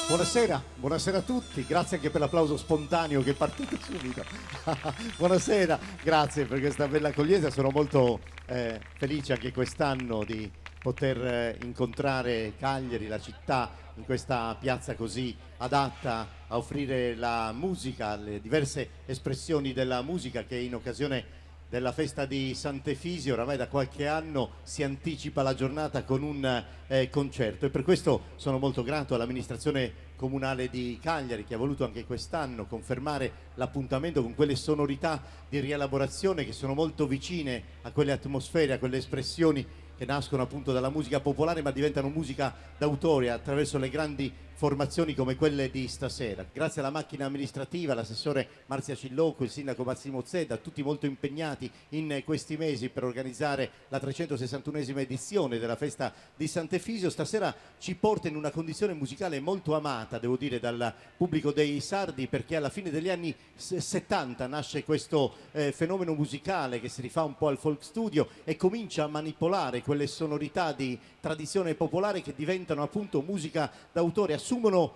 Buonasera, buonasera a tutti, grazie anche per l'applauso spontaneo che è partito subito. Buonasera, grazie per questa bella accoglienza, sono molto felice anche quest'anno di poter incontrare Cagliari, la città, in questa piazza così adatta a offrire la musica, le diverse espressioni della musica che in occasione della festa di Sant'Efisio oramai da qualche anno si anticipa la giornata con un concerto, e per questo sono molto grato all'amministrazione comunale di Cagliari che ha voluto anche quest'anno confermare l'appuntamento con quelle sonorità di rielaborazione che sono molto vicine a quelle atmosfere, a quelle espressioni che nascono appunto dalla musica popolare ma diventano musica d'autore attraverso le grandi formazioni come quelle di stasera. Grazie alla macchina amministrativa, l'assessore Marzia Cillocco, il sindaco Massimo Zedda, tutti molto impegnati in questi mesi per organizzare la 361esima edizione della festa di Sant'Efisio. Stasera ci porta in una condizione musicale molto amata, devo dire, dal pubblico dei sardi, perché alla fine degli anni 70 nasce questo fenomeno musicale che si rifà un po' al folk studio e comincia a manipolare quelle sonorità di tradizione popolare che diventano appunto musica d'autore, assumono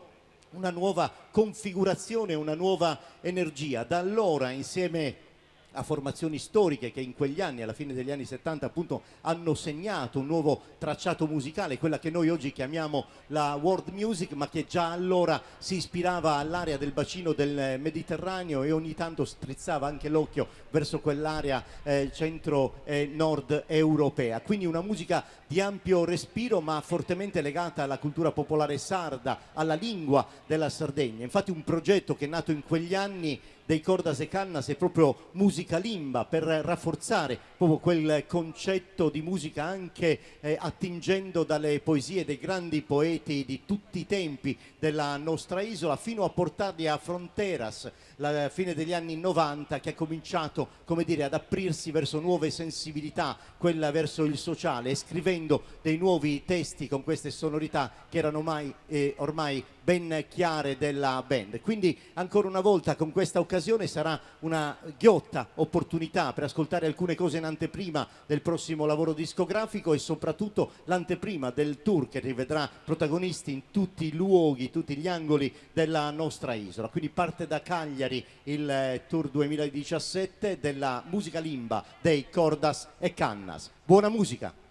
una nuova configurazione, una nuova energia. Da allora, insieme a formazioni storiche che in quegli anni, alla fine degli anni 70 appunto, hanno segnato un nuovo tracciato musicale, quella che noi oggi chiamiamo la world music, ma che già allora si ispirava all'area del bacino del Mediterraneo e ogni tanto strizzava anche l'occhio verso quell'area centro e nord europea. Quindi una musica di ampio respiro ma fortemente legata alla cultura popolare sarda, alla lingua della Sardegna. Infatti un progetto che è nato in quegli anni dei Cordas e Cannas è proprio Musica Limba, per rafforzare proprio quel concetto di musica anche attingendo dalle poesie dei grandi poeti di tutti i tempi della nostra isola, fino a portarli a Fronteras, la fine degli anni 90, che ha cominciato, come dire, ad aprirsi verso nuove sensibilità, quella verso il sociale, e scrivendo dei nuovi testi con queste sonorità che erano ormai ben chiare della band. Quindi ancora una volta con questa occasione sarà una ghiotta opportunità per ascoltare alcune cose in anteprima del prossimo lavoro discografico e soprattutto l'anteprima del tour che rivedrà protagonisti in tutti i luoghi, tutti gli angoli della nostra isola. Quindi parte da Cagliari il tour 2017 della Musica Limba dei Cordas e Cannas. Buona musica!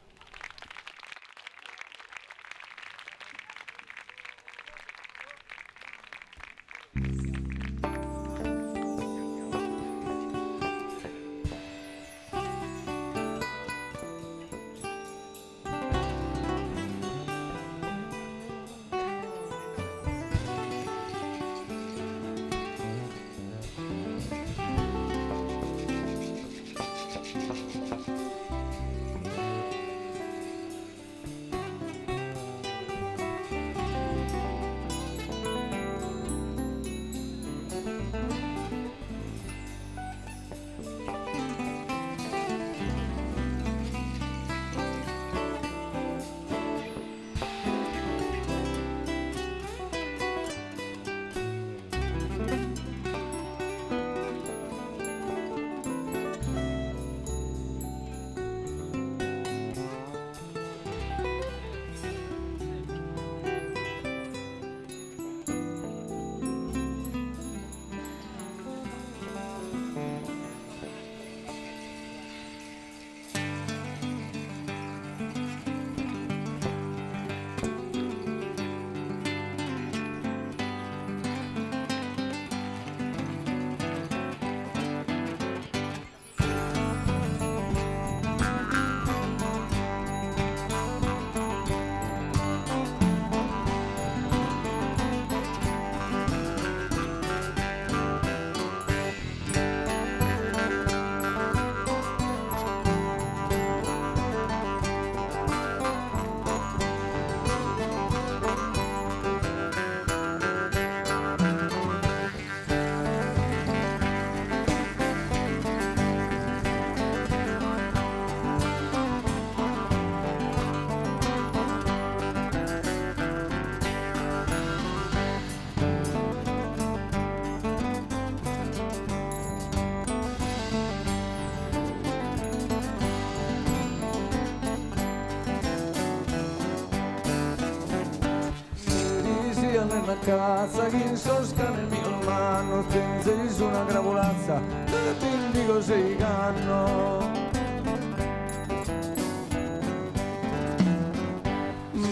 nella casa che in soscana il mio hermano pensi su una gravolazza e ti dico sei canno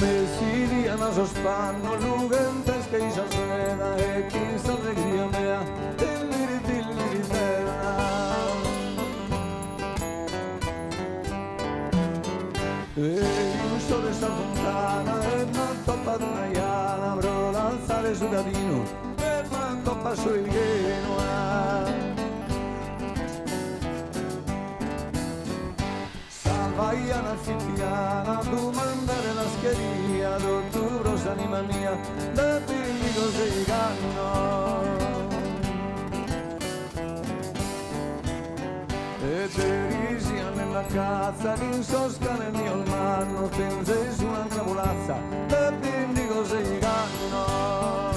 mesi di una sospanno luga in pesca di salvena e chi sta allegria mea tilliri terra e in sole sta fontana e non toppa d'una iana bro l'alzare su davino e non toppa su il Genoa salvaiana fittiana domandare la schieria dottore anima mia da dico sei canno e terisia nella casa che in soscana il mio hermano pensi su una gravolazza da dico sei canno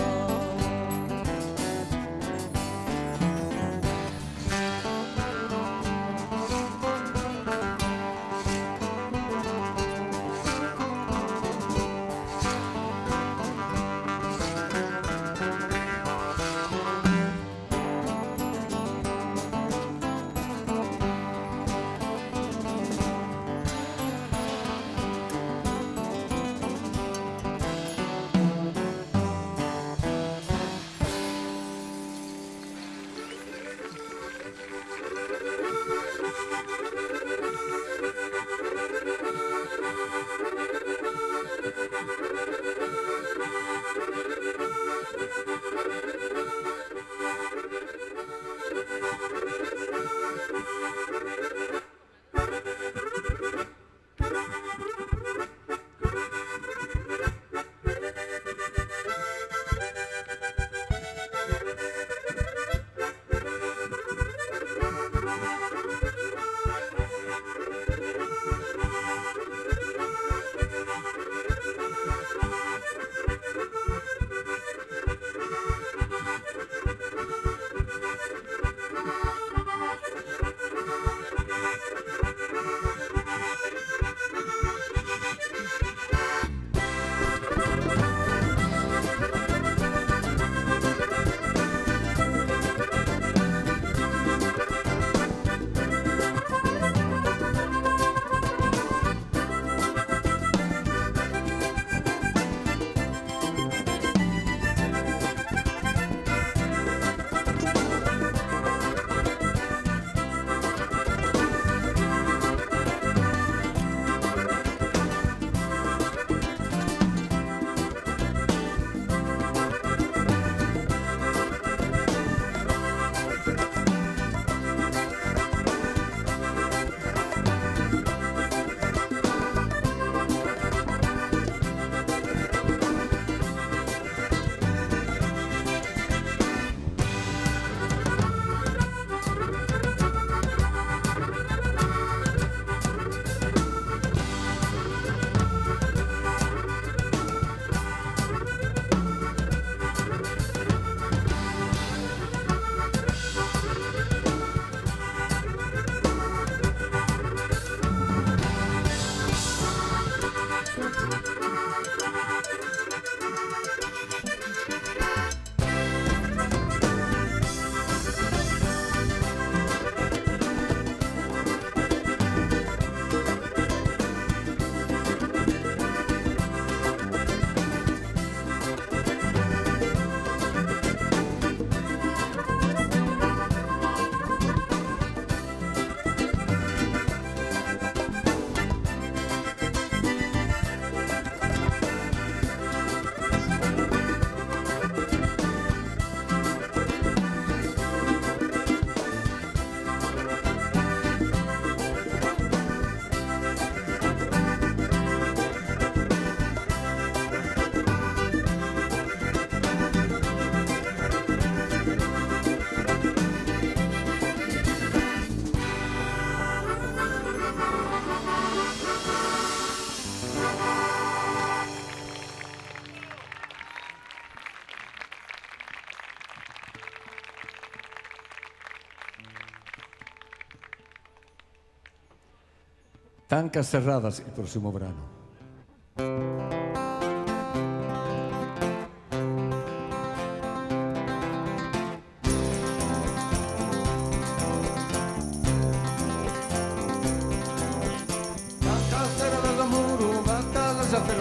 Tanca Serradas, il prossimo brano.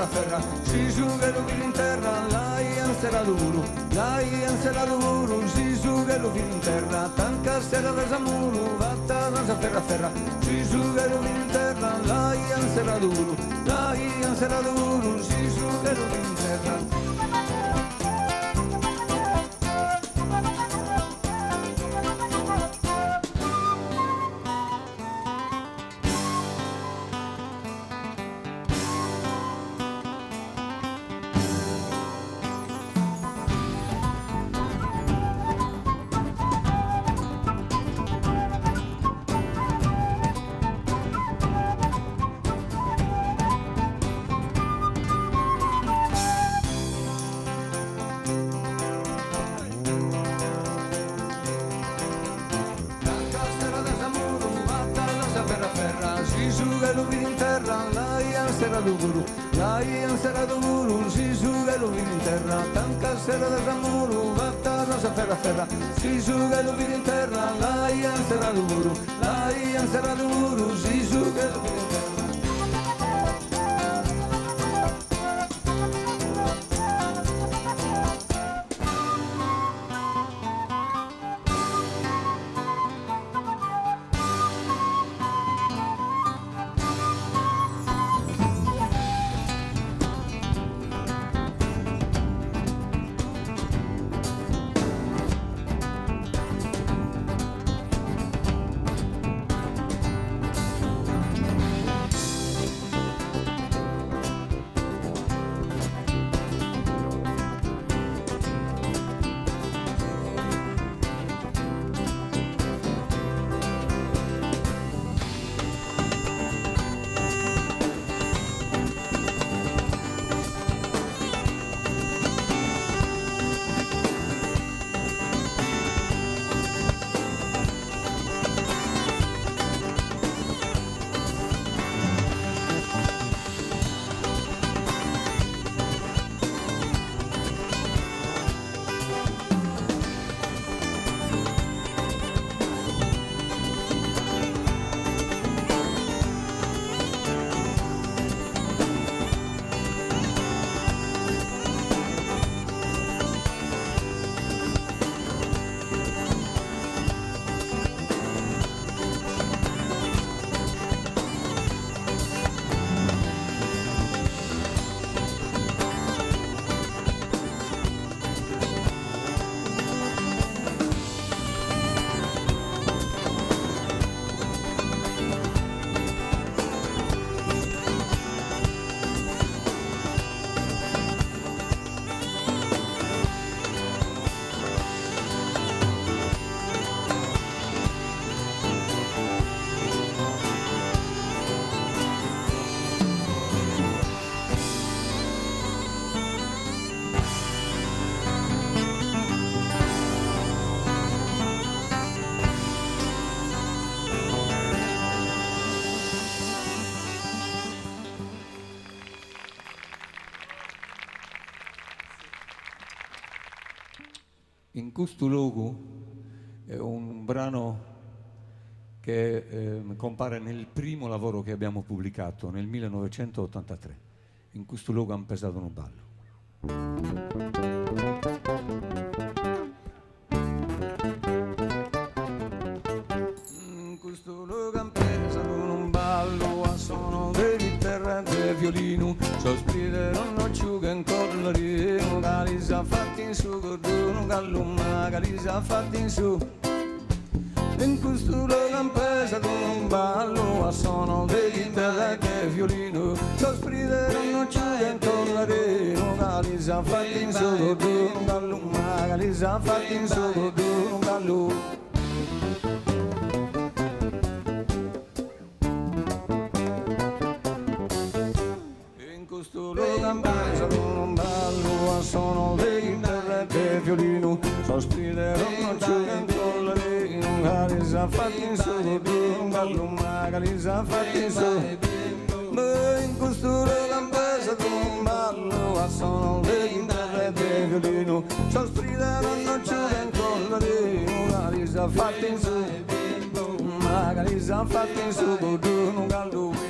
ferra ferra, si su che lo vino in terra, l'hai anserato muro, l'hai anserato muro, si su che lo vino in terra, tanca sera da samuro, vatta danza ferra ferra, si su che lo vino in terra, l'hai anserato muro, l'hai anserato muro, si su che lo vino in terra. L'hai anserato muro, si su che lo vino in terra, tanca sera da samuro, vatta rosa ferra ferra, si su che lo vino in terra, l'hai anserato muro, l'hai anserato muro, si su che lo vino in terra. In questo luogo è un brano che compare nel primo lavoro che abbiamo pubblicato nel 1983. In questo luogo han pesato un ballo. In questo luogo han pesato un ballo a suono di terra e violino, sospirare non asciuga in collarino, calisa fatti in su corduno, gallumma calisa fatti in su. In questo luogo han pesato un ballo a suono di chitarra e violino, sospirare non asciuga in collarino, calisa fatti in su corduno, gallumma calisa fatti in su corduno, gallumma. Un ballo a suono di chitarra e violino, sospirare non asciuga in collarino, calisa fatti in su corduno, gallumma calisa fatti in su. Ma in questo luogo han pesato un ballo a suono di chitarra e violino, sospirare non asciuga in collarino, calisa fatti in su, ma calisa fatti in su corduno, gallumma.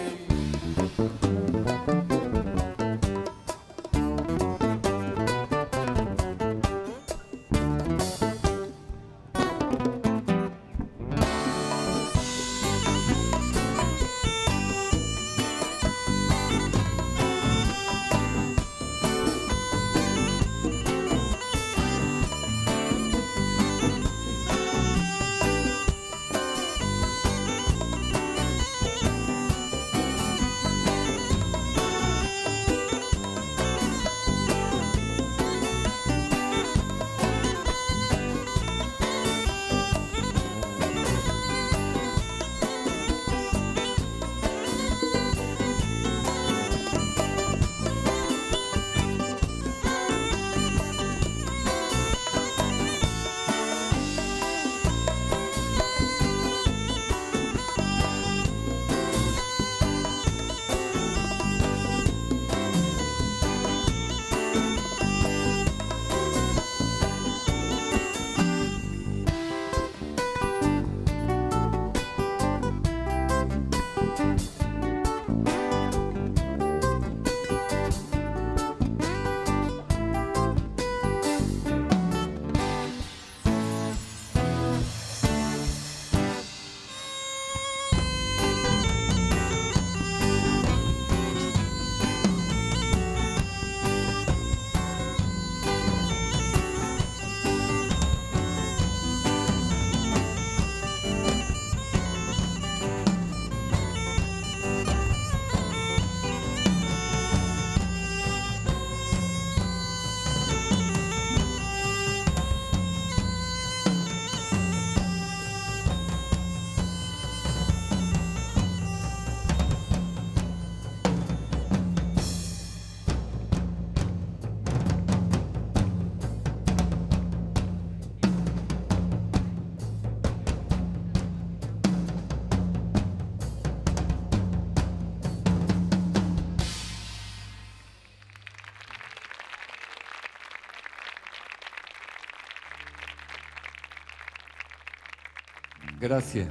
Grazie.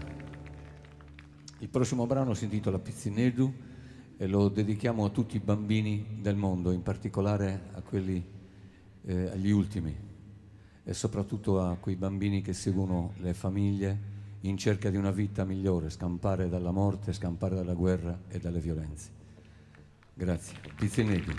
Il prossimo brano si intitola Pizzinedu e lo dedichiamo a tutti i bambini del mondo, in particolare a quelli, agli ultimi, e soprattutto a quei bambini che seguono le famiglie in cerca di una vita migliore, scampare dalla morte, scampare dalla guerra e dalle violenze. Grazie. Pizzinedu.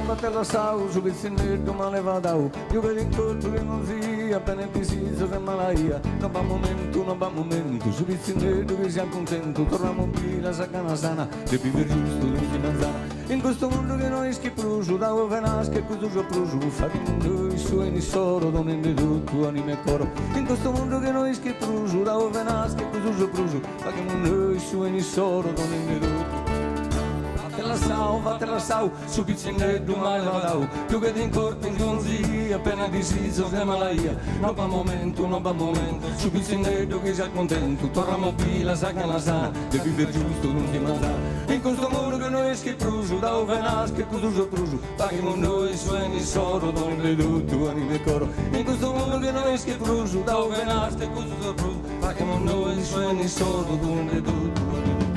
Fratello sau, su pizzinetto male vadau, io per incontro che non sia, appena disizio che malaia, non va momento, su pizzinetto che sia contento, torniamo qui la sacana sana, che vive giusto di manzana, in questo mondo che noi schipruso, da ove nasce e questo già pruso, facendo i suoi ni solo, donando tutto anima e coro, in questo mondo che noi schipruso, da ove nasce e questo già pruso, facendo i suoi ni solo, donando tutto. Fatela sau, su pizzinetto male vadau, più che in corpo in gonzi, appena disizio che malaia, non va momento, su pizzinetto che sia contento, torniamo qui la sacana sana, che vive giusto non ti mangiare, in questo mondo che noi schipruso, da ove nasce e questo pruso, paghiamo noi suoni solo, donne tutto, anime e coro, in questo mondo che noi schipruso, da ove nasce e questo pruso, paghiamo noi suoni solo, donne tutto, anime e coro.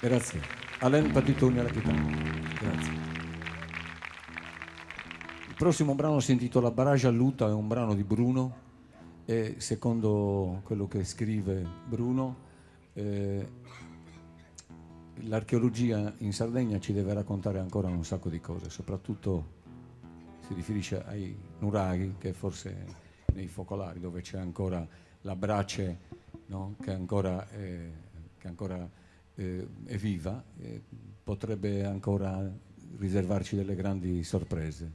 Grazie. Alain Patitoni alla chitarra. Grazie. Il prossimo brano si intitola Barrage a Luta, è un brano di Bruno e secondo quello che scrive Bruno l'archeologia in Sardegna ci deve raccontare ancora un sacco di cose, soprattutto si riferisce ai nuraghi, che forse nei focolari dove c'è ancora la brace, no? che ancora è viva, potrebbe ancora riservarci delle grandi sorprese.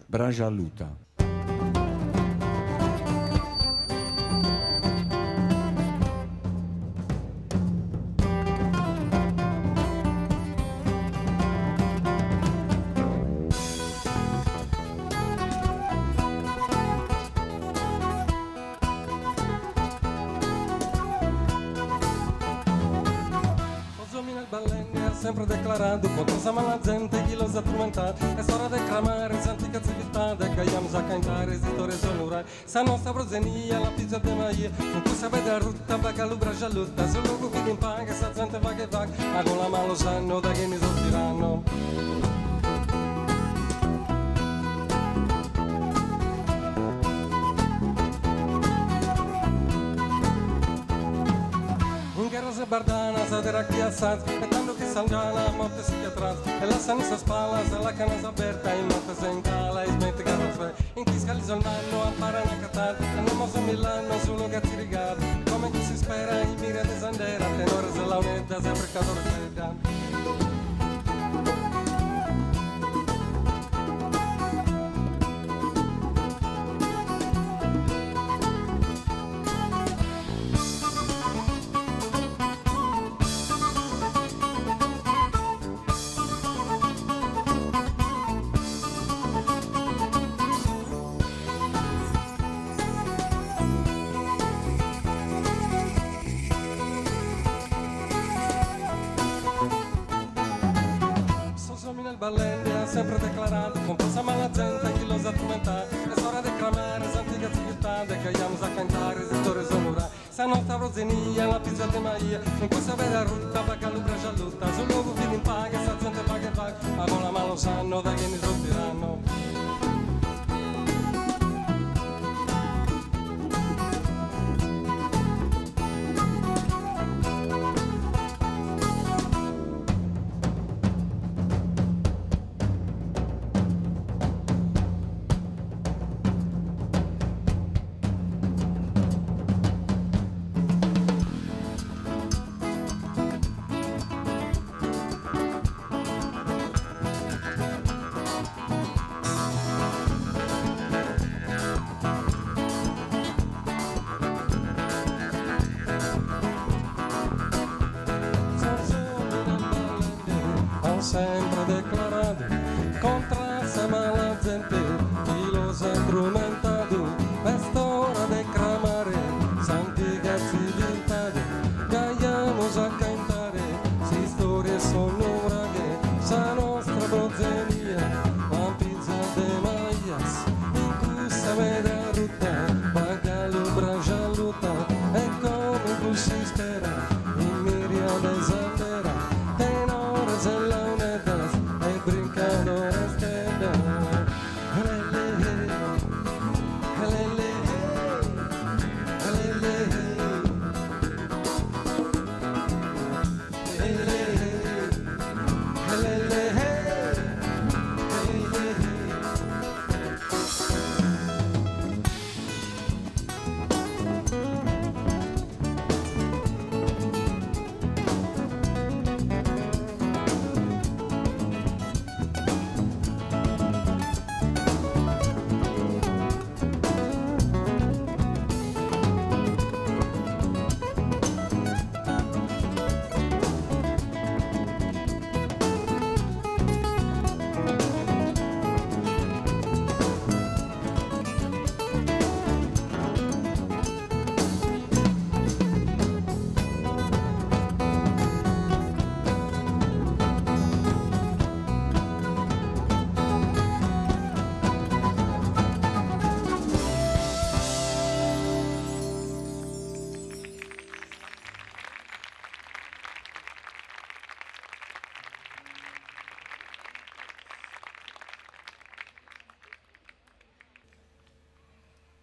Barrage a Luta. Sempre declarando contro la gente chi lo sa tormentare è storia de cramare antica civiltà de caiamos a cantare storie sonorai sa nostra prosenia la pizza de maia non può sapere da rutta vaga l'ubra giallotta sul luogo che in paga sa gente va che va ma con la mano lo sanno da che ne sortiranno. Bardana, sa de racchiassat, e tanto che salgana, a morte si atrás, e la sanissa spalla, sa la canasa aperta, in morte se incala, e smette che non in chi scalizza il manno, ampara una catata, e non mosso Milano, solo che ti rigarda, come chi si spera, in mira de sandera, tenore se la unetta, sempre cadore fredda. Ballendia, sempre declarato, composta ma la gente chi lo sa tormentare, è storia de cramare, antica civiltà, de caiamos a cantare, storie sonorai, sa nostra rosenia, la pizza de maia, non può sapere la rutta, vaga l'ubra giallotta, sul luogo fino in paga, sa gente va che va, ma con la mano lo sanno, da che ne sortiranno. Sempre declarato contra se mala gente chi lo sa strumentato è storia de cramare santica civiltà caiamos a cantare si storie sonorate sa nostra progenia la pizza de maias in cui sa vede rutta paga l'ubra gialluta e come tu si spera in miriade sandera tenore se la brincando estenda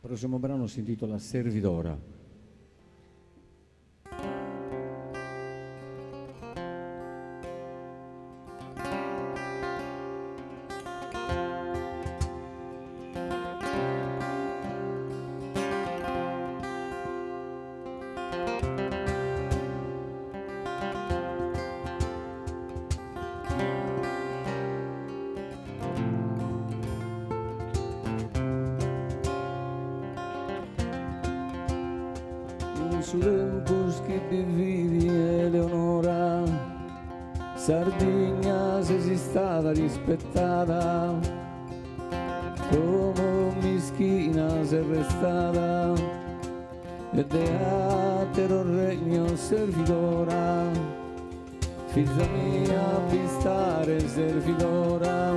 prossimo brano si intitola Servidora. Su tempus che vivi Eleonora, Sardegna se si stata rispettata, come mischina se restata, e deatero regno servitora, figlia mia pistare servitora,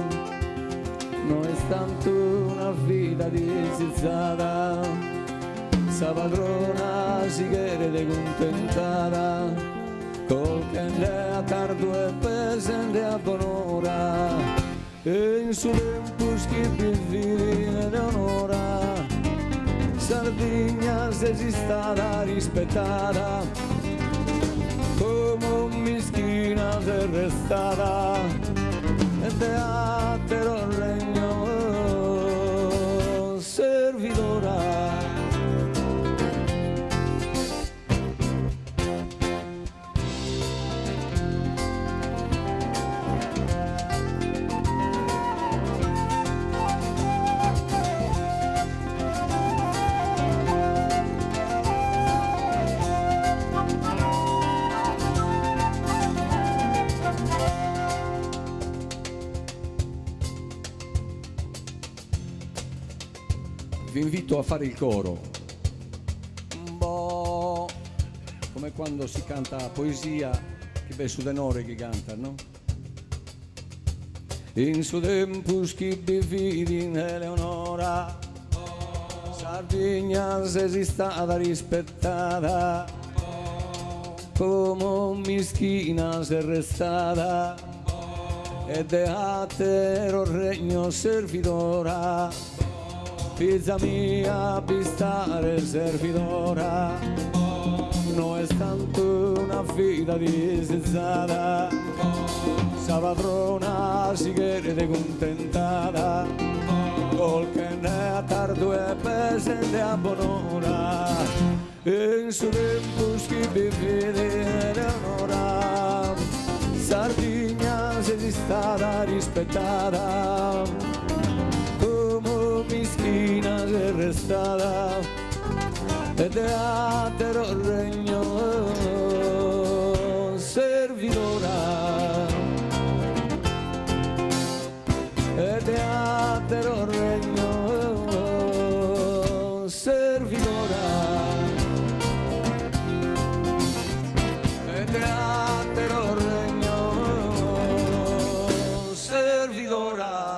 non è tanto una vita disizzata. Sa padrona si chiede contentata, col che a tardo e pesente a buon'ora, e in su tempo schippi figli Eleonora, Sardegna se si stata rispettata, come mischina se restata, e teatro il regno servitora. Vi invito a fare il coro, un po' come quando si canta poesia, che bei su tenore che cantano, no? In su tempus chi vidi in Eleonora, Sardegna se si stata rispettata, come mischina se restata, e deatero regno servitora, figlia mia pistare servitora, non è tanto una vita disizzata, sa padrona si chiede contentata, col che ne a tardo e pesente a buon'ora, e in su tempo schippi fede Eleonora, Sardegna se si stata rispettata, come mischina se restata, e teatro il regno servitora, e teatro il regno servitora, e teatro il regno servitora.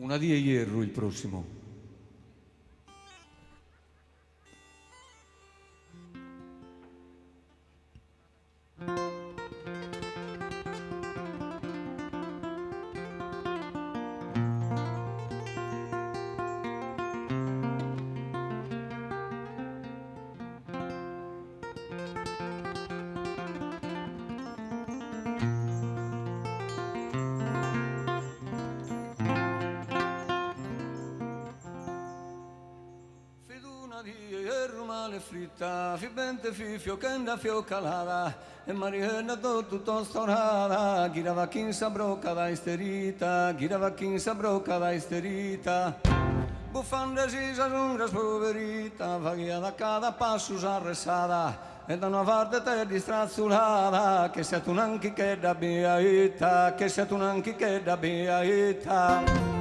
Una di Hierro il prossimo. Fritta, fi bente fi fiocenda fiocalada e mariella do tutto storada girava chin sa brocca da isterita girava chin sa brocca da isterita buffanda si sa zungras poverita vaghia da cada passo arresada e da una parte te distrazzulada che sei tu nanchi che da biaita che sei tu nanchi che da biaita.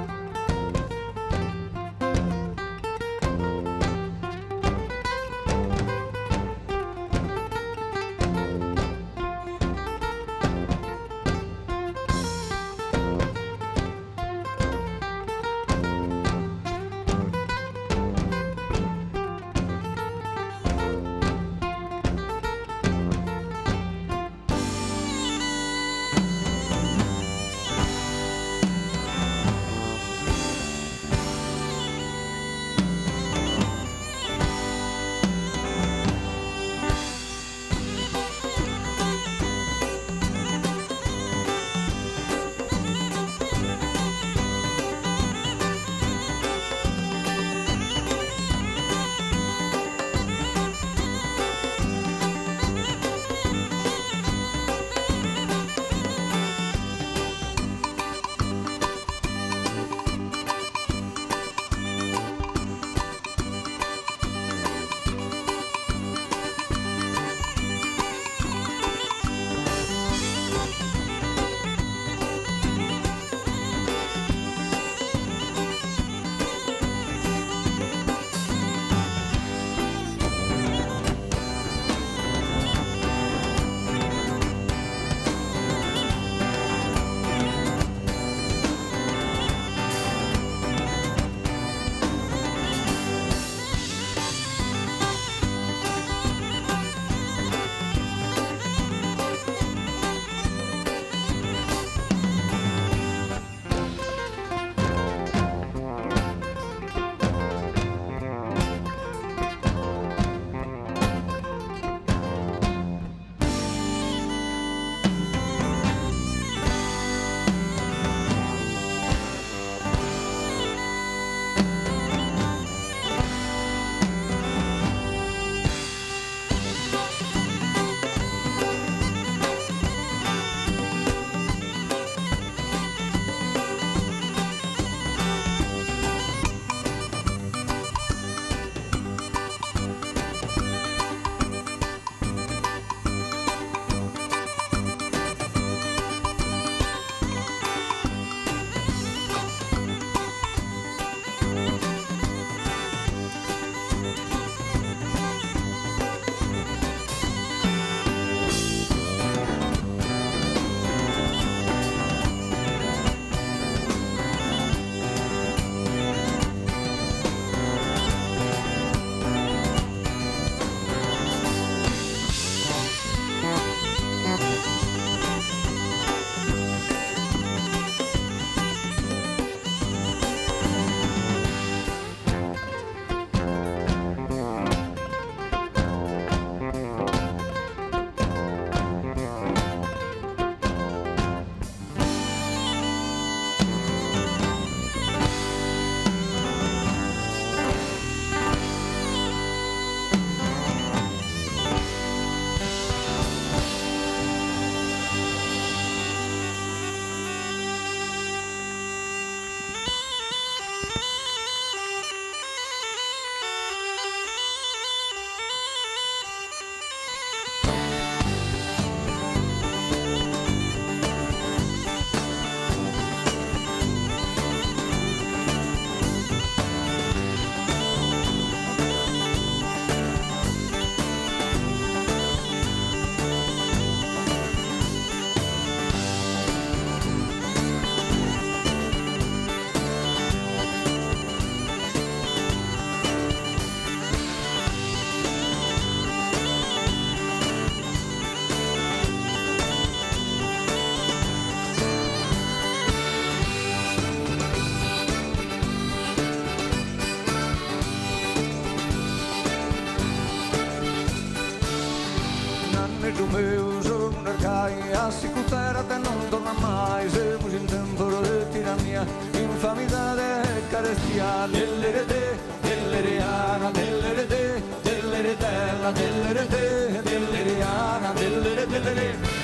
assicutera te non torna mai, siamo in tempo di tirannia, infamità e carestia, dell'erede, dell'eriana, dell'erede, dell'eredella, dell'erede, dell'eriana, dell'erede.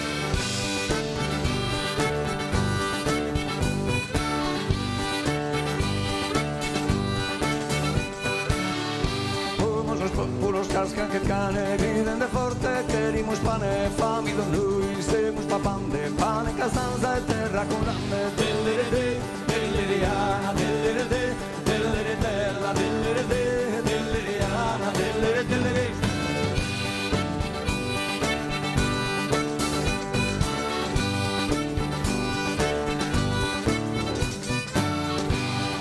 Puros cascan que cane, griden de forte, queremos pane, famido noi, semos papande, pane, castanza e terra con grande, dell'erede, dell'eriana, dell'erede, dell'eredella, dell'erede, dell'eriana, dell'erede, dell'erede.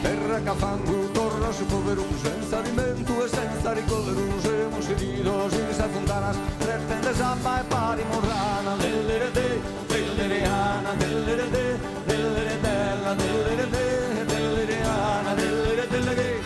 Terra cafango, torna su povero, senza alimento e senza ricovero, siamo sedito, senza fontanas, pretende zappa e pari morrana, dell'erede, dell'eriana, dell'erede, dell'eredella, dell'erede, dell'eriana, dell'erede, dell'erede.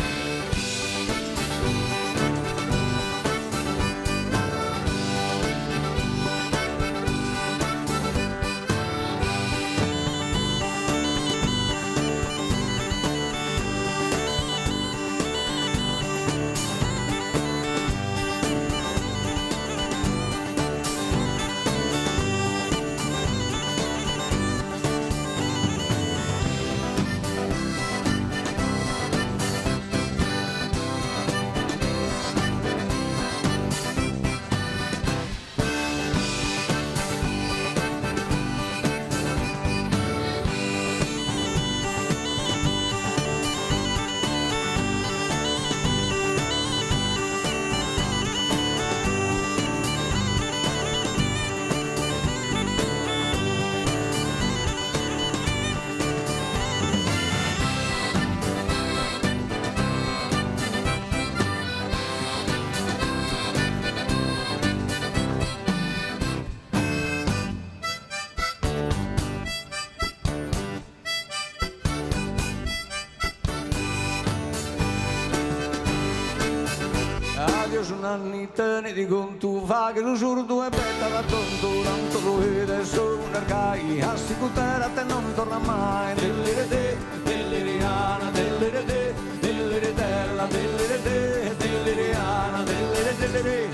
Un anni te ne dico tu fa che lo surdo e betta da tonto tanto lo vede su un arcai assicutera te non torna mai dell'erede dell'eriana dell'erede dell'eredella dell'erede dell'eriana dell'erede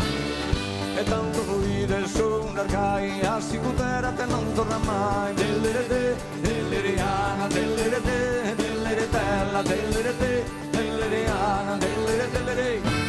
e tanto lo vede su un arcai assicutera te non torna mai dell'erede dell'eriana dell'erede dell'eredella dell'erede dell'eriana dell'erede dell'erede.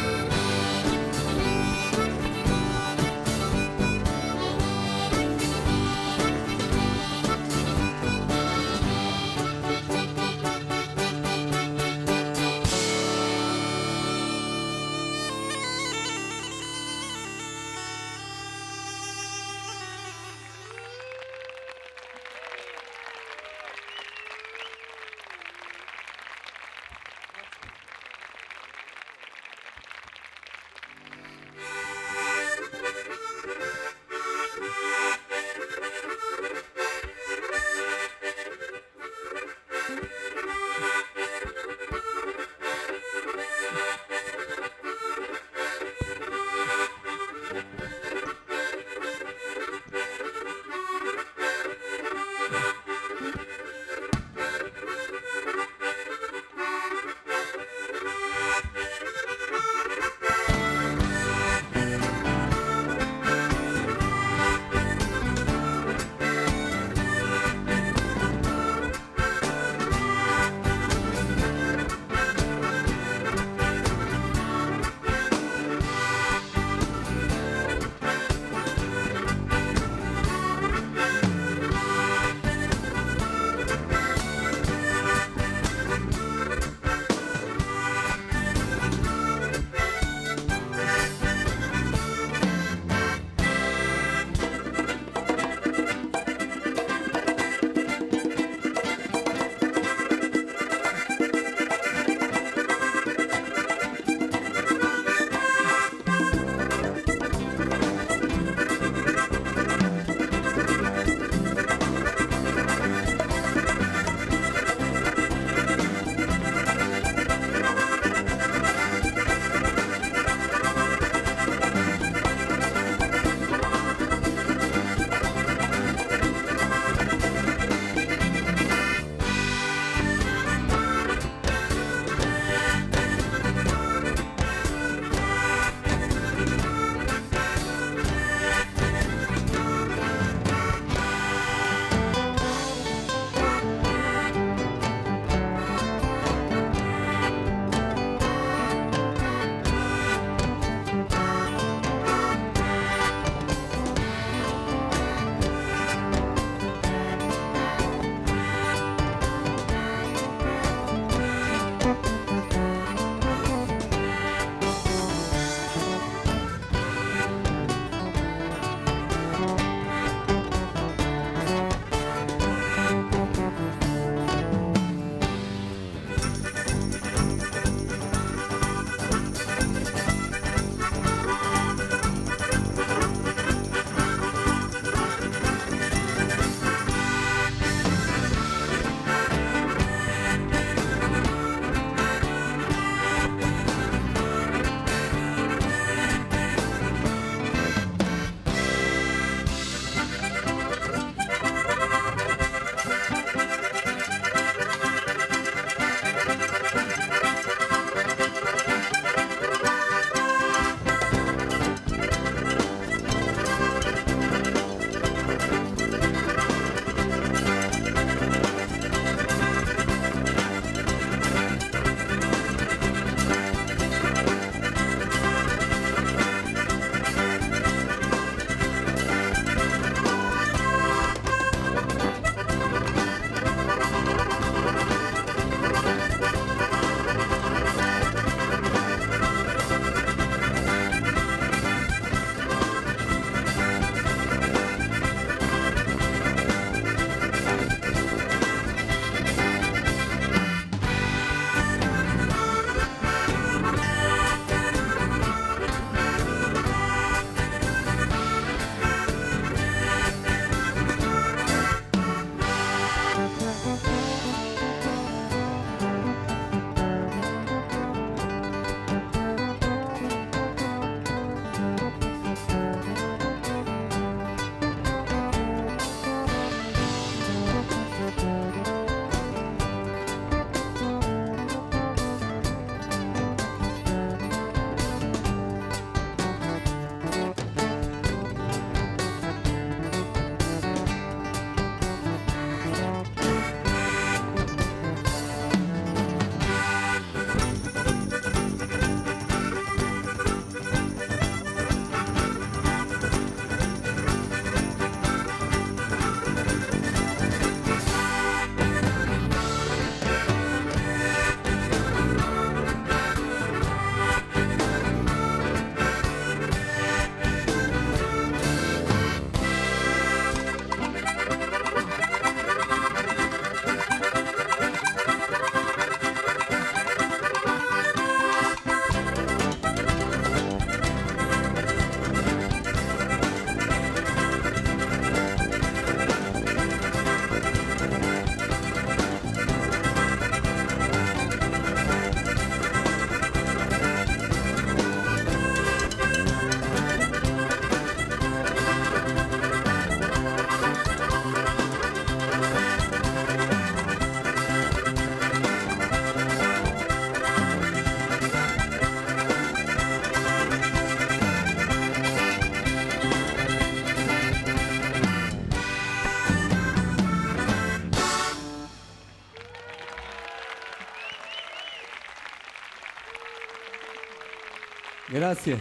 Grazie.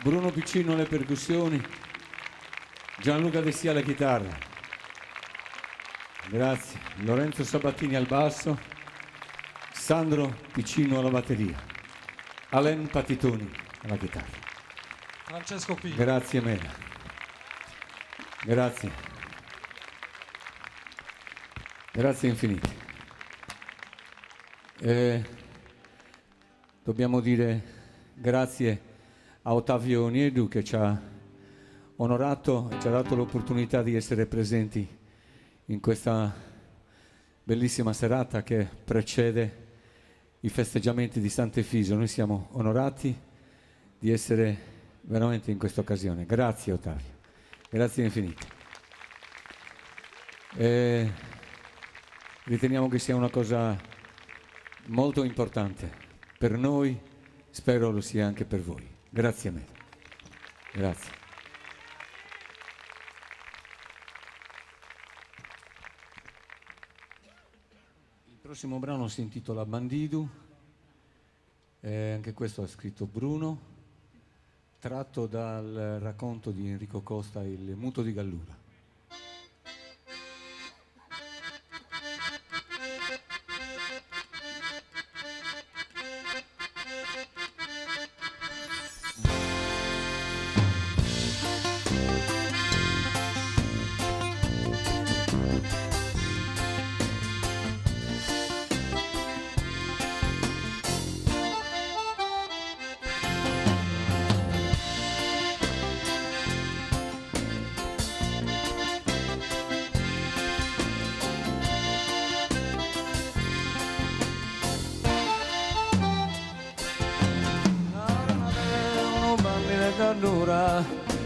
Bruno Piccino alle percussioni, Gianluca Dessia alle chitarre. Grazie. Lorenzo Sabattini al basso, Sandro Piccino alla batteria, Alain Patitoni alla chitarra. Francesco P. Grazie Mela. Grazie. Grazie infinite. Dobbiamo dire grazie a Ottavio Oniedu che ci ha onorato e ci ha dato l'opportunità di essere presenti in questa bellissima serata che precede i festeggiamenti di Sant'Efisio. Noi siamo onorati di essere veramente in questa occasione. Grazie Ottavio, grazie infinite. Riteniamo che sia una cosa molto importante per noi, spero lo sia anche per voi. Grazie a me. Grazie. Il prossimo brano si intitola Bandidu, anche questo ha scritto Bruno, tratto dal racconto di Enrico Costa, Il muto di Gallura.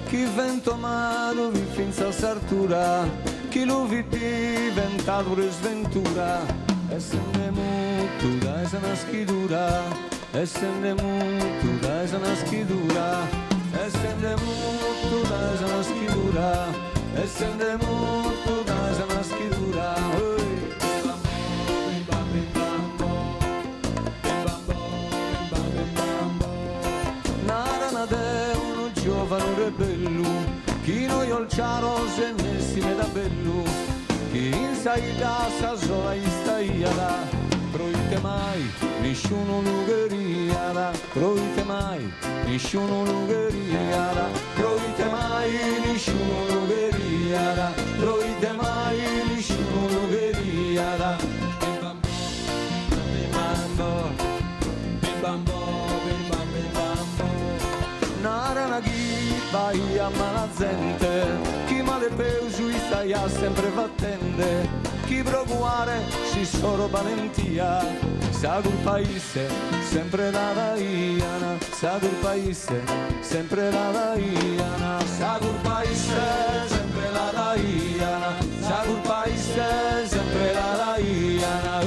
Chi vento amato vi finza sartura, chi lo vi diventa pure sventura, essende mutu da esa una schidura, essende mutu da esa una schidura, essende mutu da esa una schidura, essende mutu da esa una schidura. Giovane rebellu, chi noi olciaro se ne si veda bellu, chi in saida sa sola istaiada, proite mai, nessuno lugheriada, proite mai, nessuno lugheriada, proite mai, nessuno lugheriada, proite mai, nessuno lugheriada. Bim bam bo, bim bam bo, bim bam bo, bim bam bo. Narana chi vai a mala gente, chi male peusu stai a sempre vattende, chi procuare si solo valentia, sa col paese sempre la daiana, sa col paese sempre la daiana, sa col paese sempre la daiana, sa col paese sempre la daiana.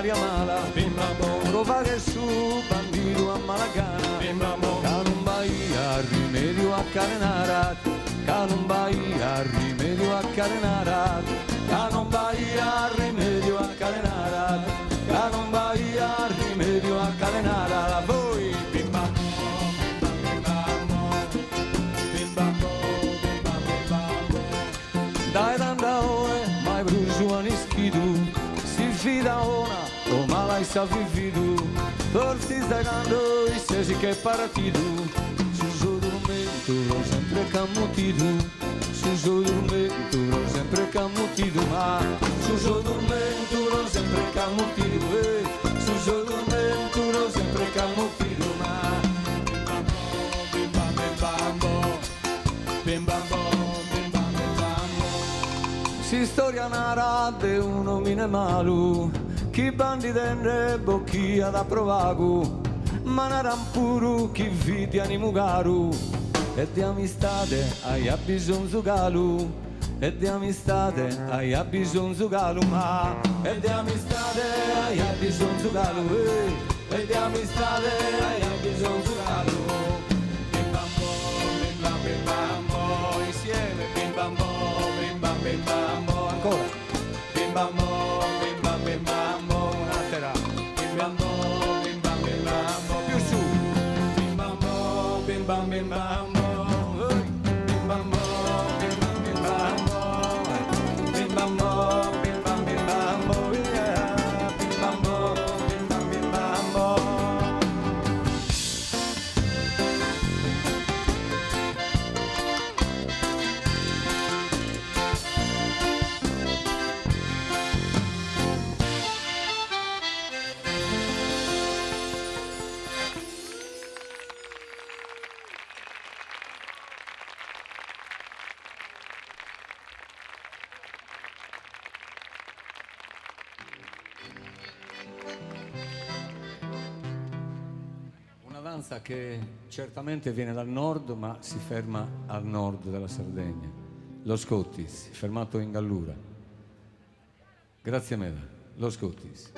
Mala, prova che su bandido a Malagana, che non vai a rimedio a Calenara, che non vai a rimedio a Calenara, che non vai a rimedio a Calenara, che non vai a rimedio a Calenara. Voi bim bam bim bam bim bam, dai dandaone mai brucio anischidu, si fida ona o mala sa vivido, forse stai dando i sesi che partido, su suo dormento l'ho sempre cammutido, su suo dormento l'ho sempre cammutido, ma su suo dormento l'ho sempre cammutido, su suo dormento l'ho sempre cammutido, ma bim bam bam bim bam bim bam bam. Si storia nara de uno mine malu, chi bandi dende bocchia da provagu, ma naran puru chi vidi animugaru, e di amistade hai bisogno galu, e di amistade hai bisogno Zugalu, ma e di amistade hai bisogno Zugalu, e di amistade hai bisogno Zugalu. Bim bam bim bam bo, insieme bim bam bo, ancora bim bam bo, un'altra bim bam bo, più su bim bam bo, bim bam bo, bim bam bo, bim bam bo, bim bam bo, yeah, bim bam bo, bim bam bo. Una danza che certamente viene dal nord, ma si ferma al nord della Sardegna. Lo Scottis, fermato in Gallura. Grazie Meda, lo Scottis.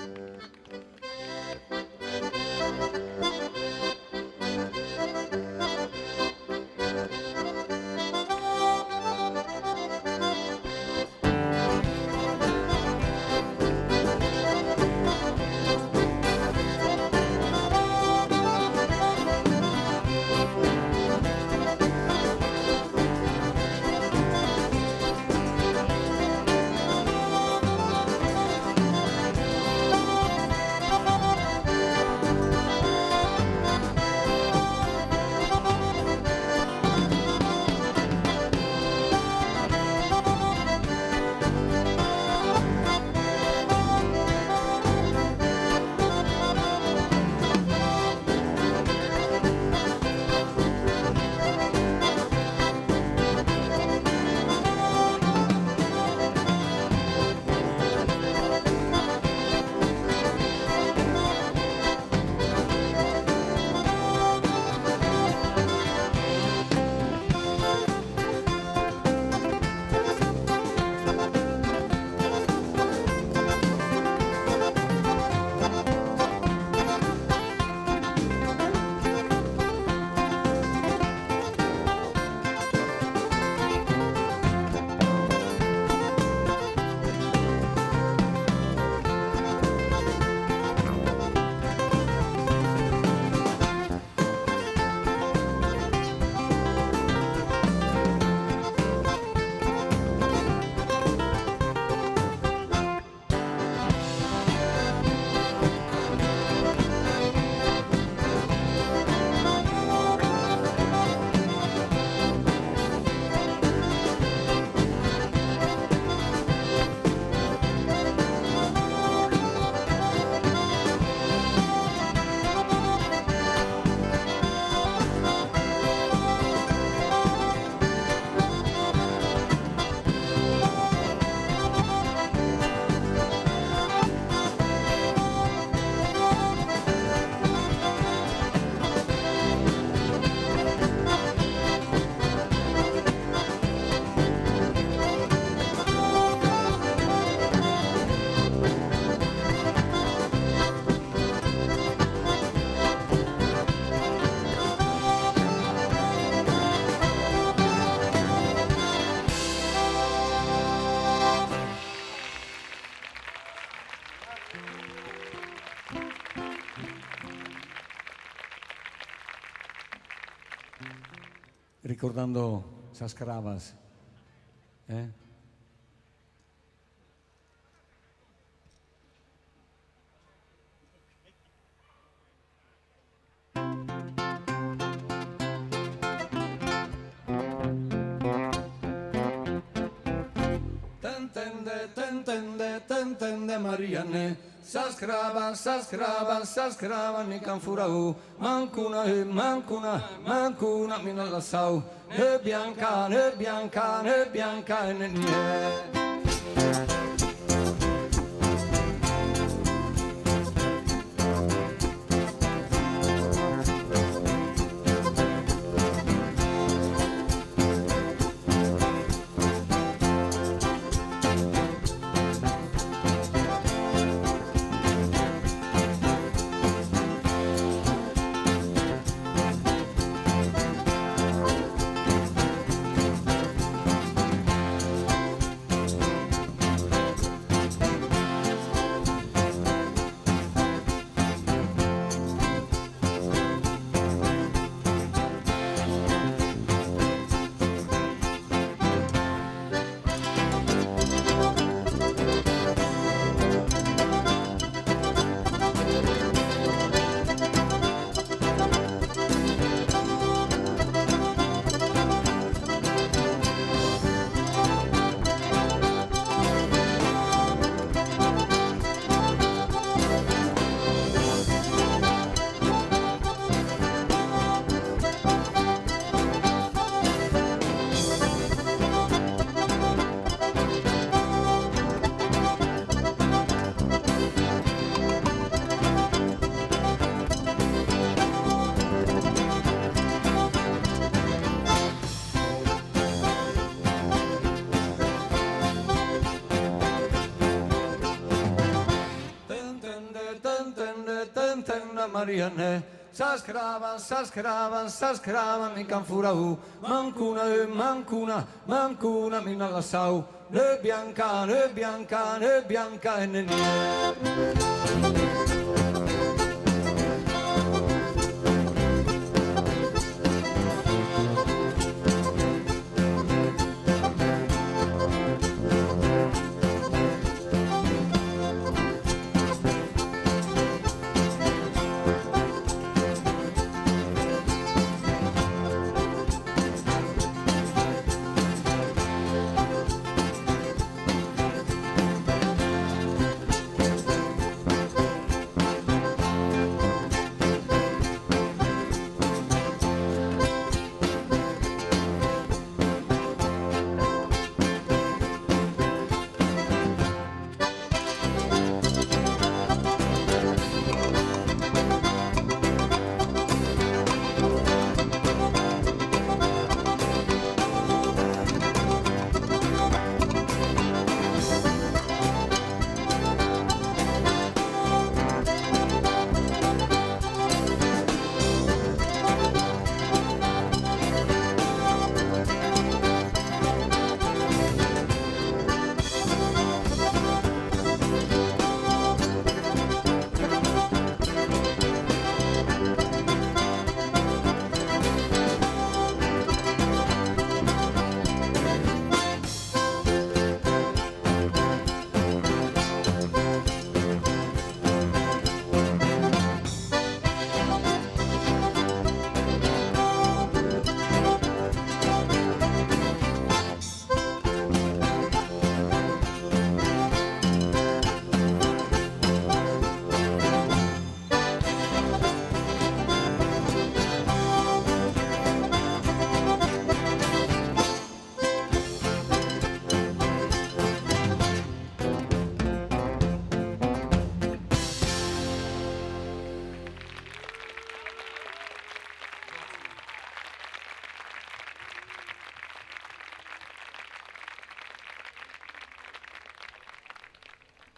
Ricordando Saskaravas, Tentende Marianne, saskrava, ni kan furau, mancuna, mi non la sau, e bianca, e ne. una Marianne, s'ascravan, mi canfurau, mancuna, mi nallassau, ne bianca, e nenì.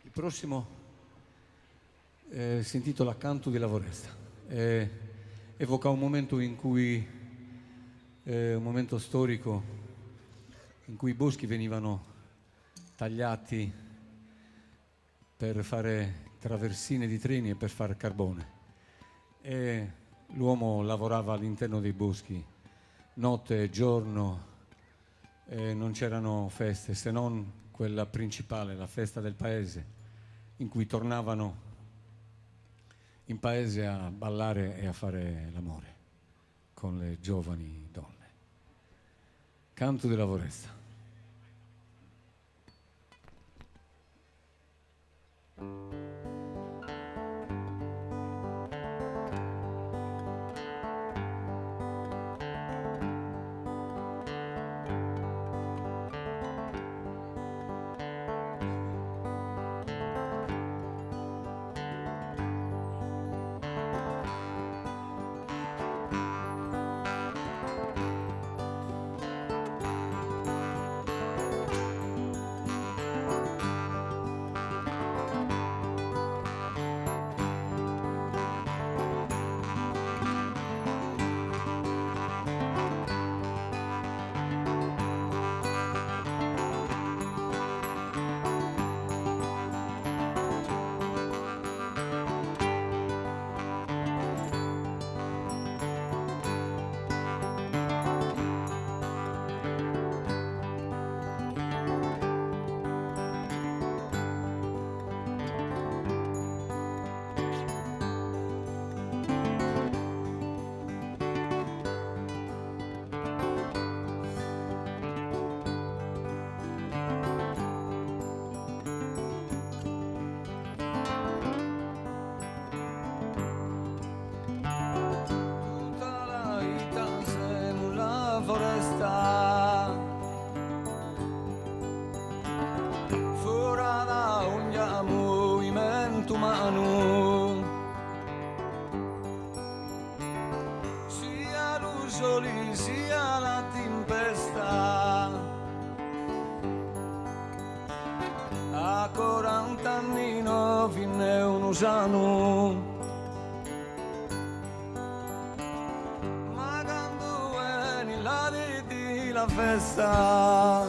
Il prossimo si intitola Canto di Lavoresta. Evoca un momento in cui, un momento storico, in cui i boschi venivano tagliati per fare traversine di treni e per fare carbone. E l'uomo lavorava all'interno dei boschi, notte e giorno, e non c'erano feste se non quella principale, la festa del paese, in cui tornavano in paese a ballare e a fare l'amore con le giovani donne. Canto di Lavoresta. sia la tempesta. A 40 anni no vinne un usano, la festa,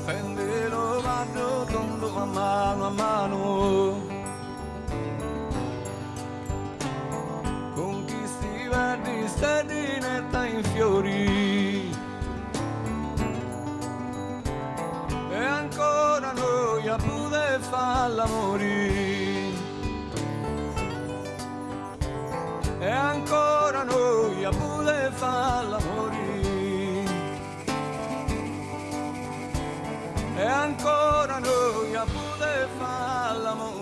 fendelo vado tondo a mano, con chi sti verdi stedinetta in fiori, e ancora noi a pure fa l'amore, e ancora noi a pure fa l'amore, e ancora noi a pure fa l'amore.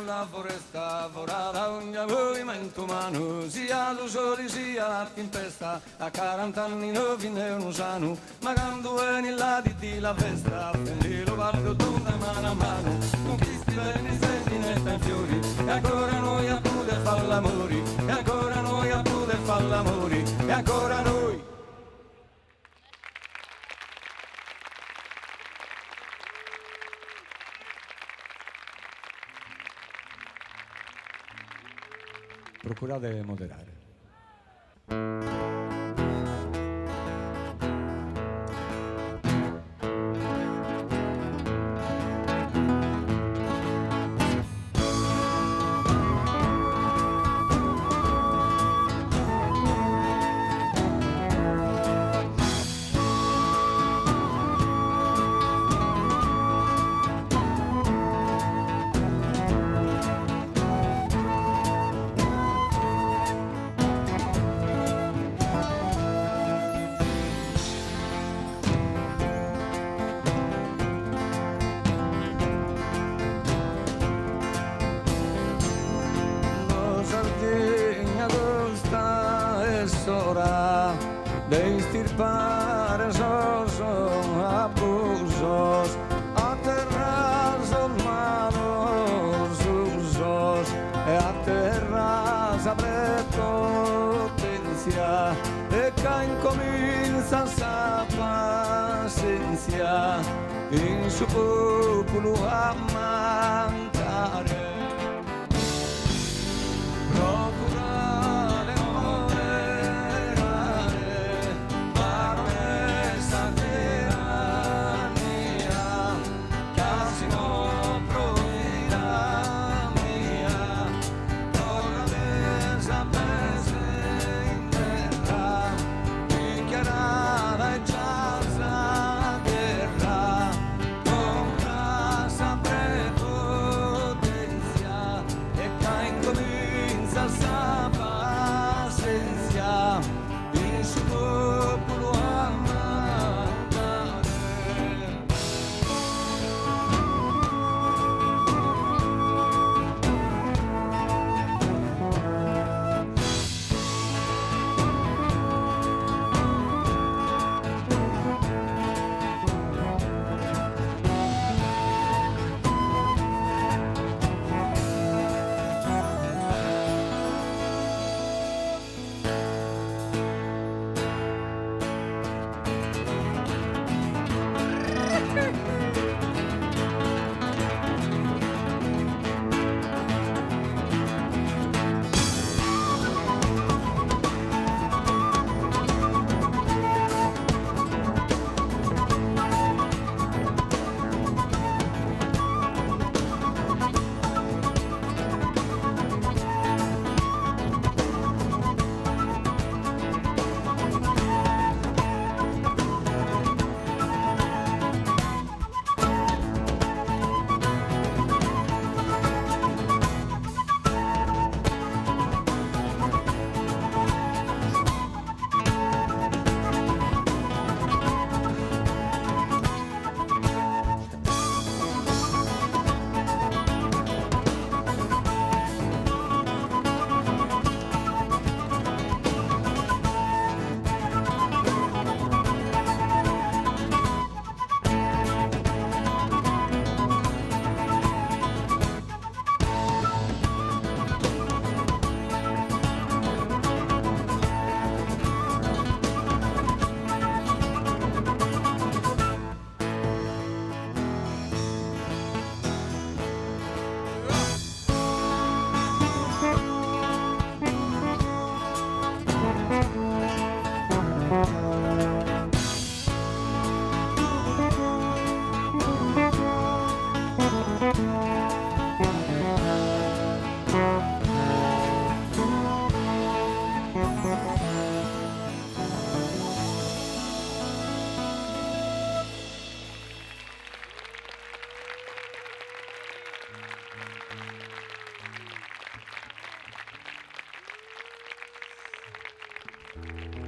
La foresta forata ogni movimento umano, sia lo sole sia la tempesta, a 40 anni non fine non sanno, ma quando vieni là di la festa, prendi lo parlo tu da mano a mano, con chi sti bene senti netta in fiori, e ancora noi a poter far l'amore, e ancora noi a poter far l'amore, e ancora noi. Procurate moderare. De estirpar esos abusos, aterrar son malos usos, e aterrar a prepotencia, e ca incomienza sa pazienza, in su popolo a mancare. Procurare moderare, parole satirania, casi no provida mia, torna mesa prese in terra, dichiarata e già terra, con casa preto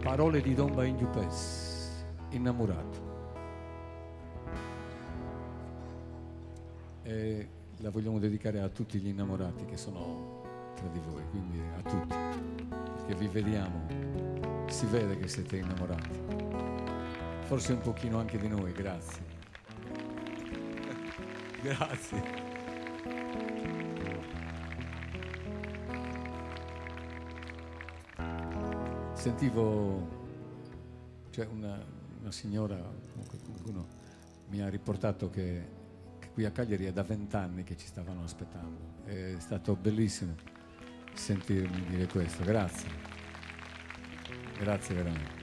Parole di Don Bain Pes, Innamorato. E la vogliamo dedicare a tutti gli innamorati che sono tra di voi, quindi a tutti, perché vi vediamo, si vede che siete innamorati, forse un pochino anche di noi, grazie. Grazie. Sentivo, cioè una signora, comunque qualcuno mi ha riportato che qui a Cagliari è da 20 anni che ci stavano aspettando. È stato bellissimo sentirmi dire questo. Grazie. Grazie veramente.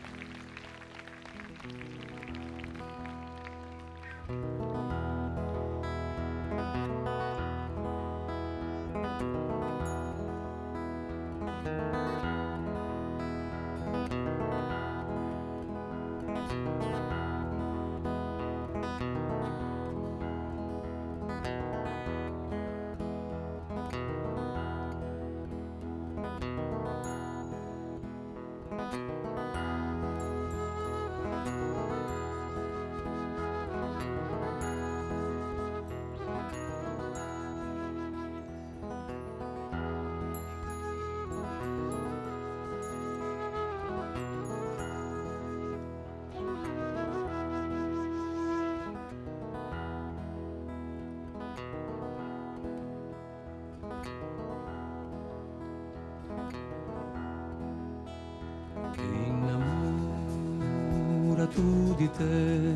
Innamorato di te,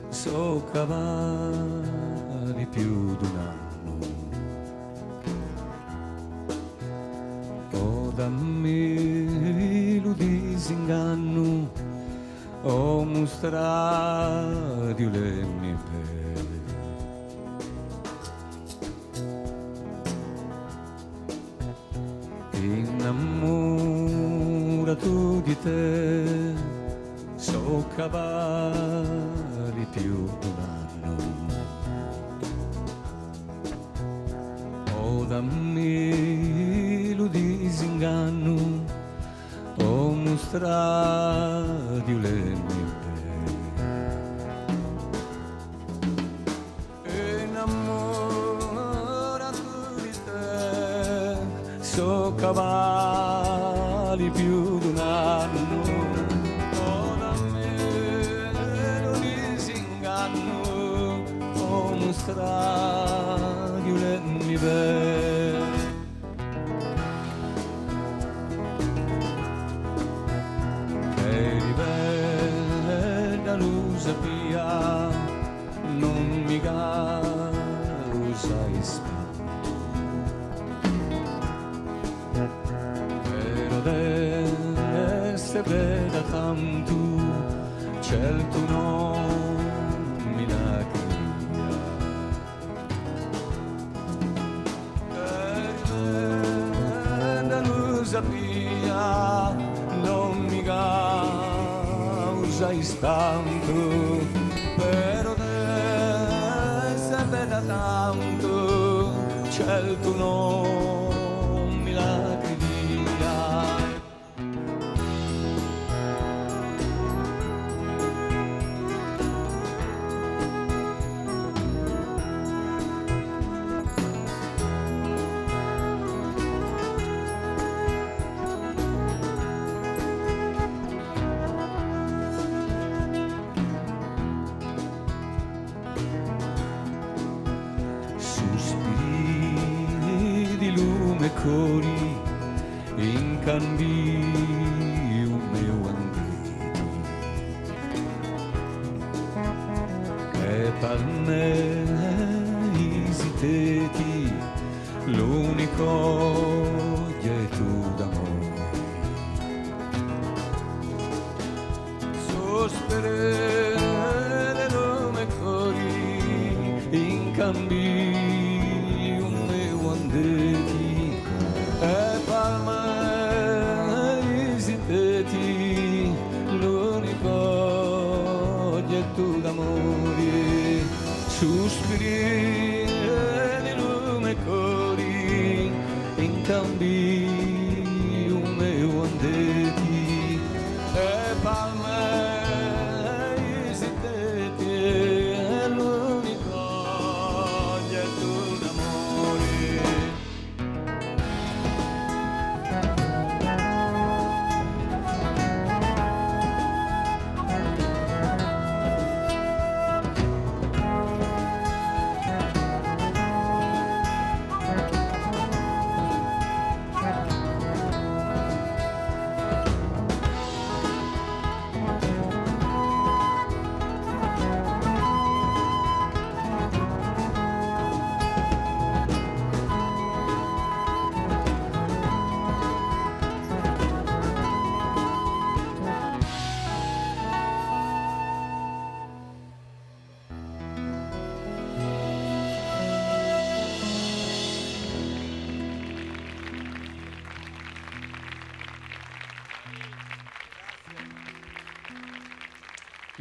so cavalli più d'un anno. O dammi lo disinganno, o mostrati le mie pelle. Innamorato di te, so cavalli più d'un anno. O dammi lo disinganno, o mostrati le mie pelle. Innamorato di te, so cavalli più d'un anno. O dammi lo disinganno, o mostrati le mie pelle. Sapia, non mi causa espanto, però adesso veda tanto, certo non mi la cria. Non sapia, non mi causa istanto, però adesso è bella tanto, certo non mi la cria. Cori in cambio meu andito, e per me esiteti l'unico lieto d'amore. Sospirare nome cori in cambio meu andeti, e palma esiteti l'unico lieto d'amore. Sospiri di lume cori in cambio meu andeti,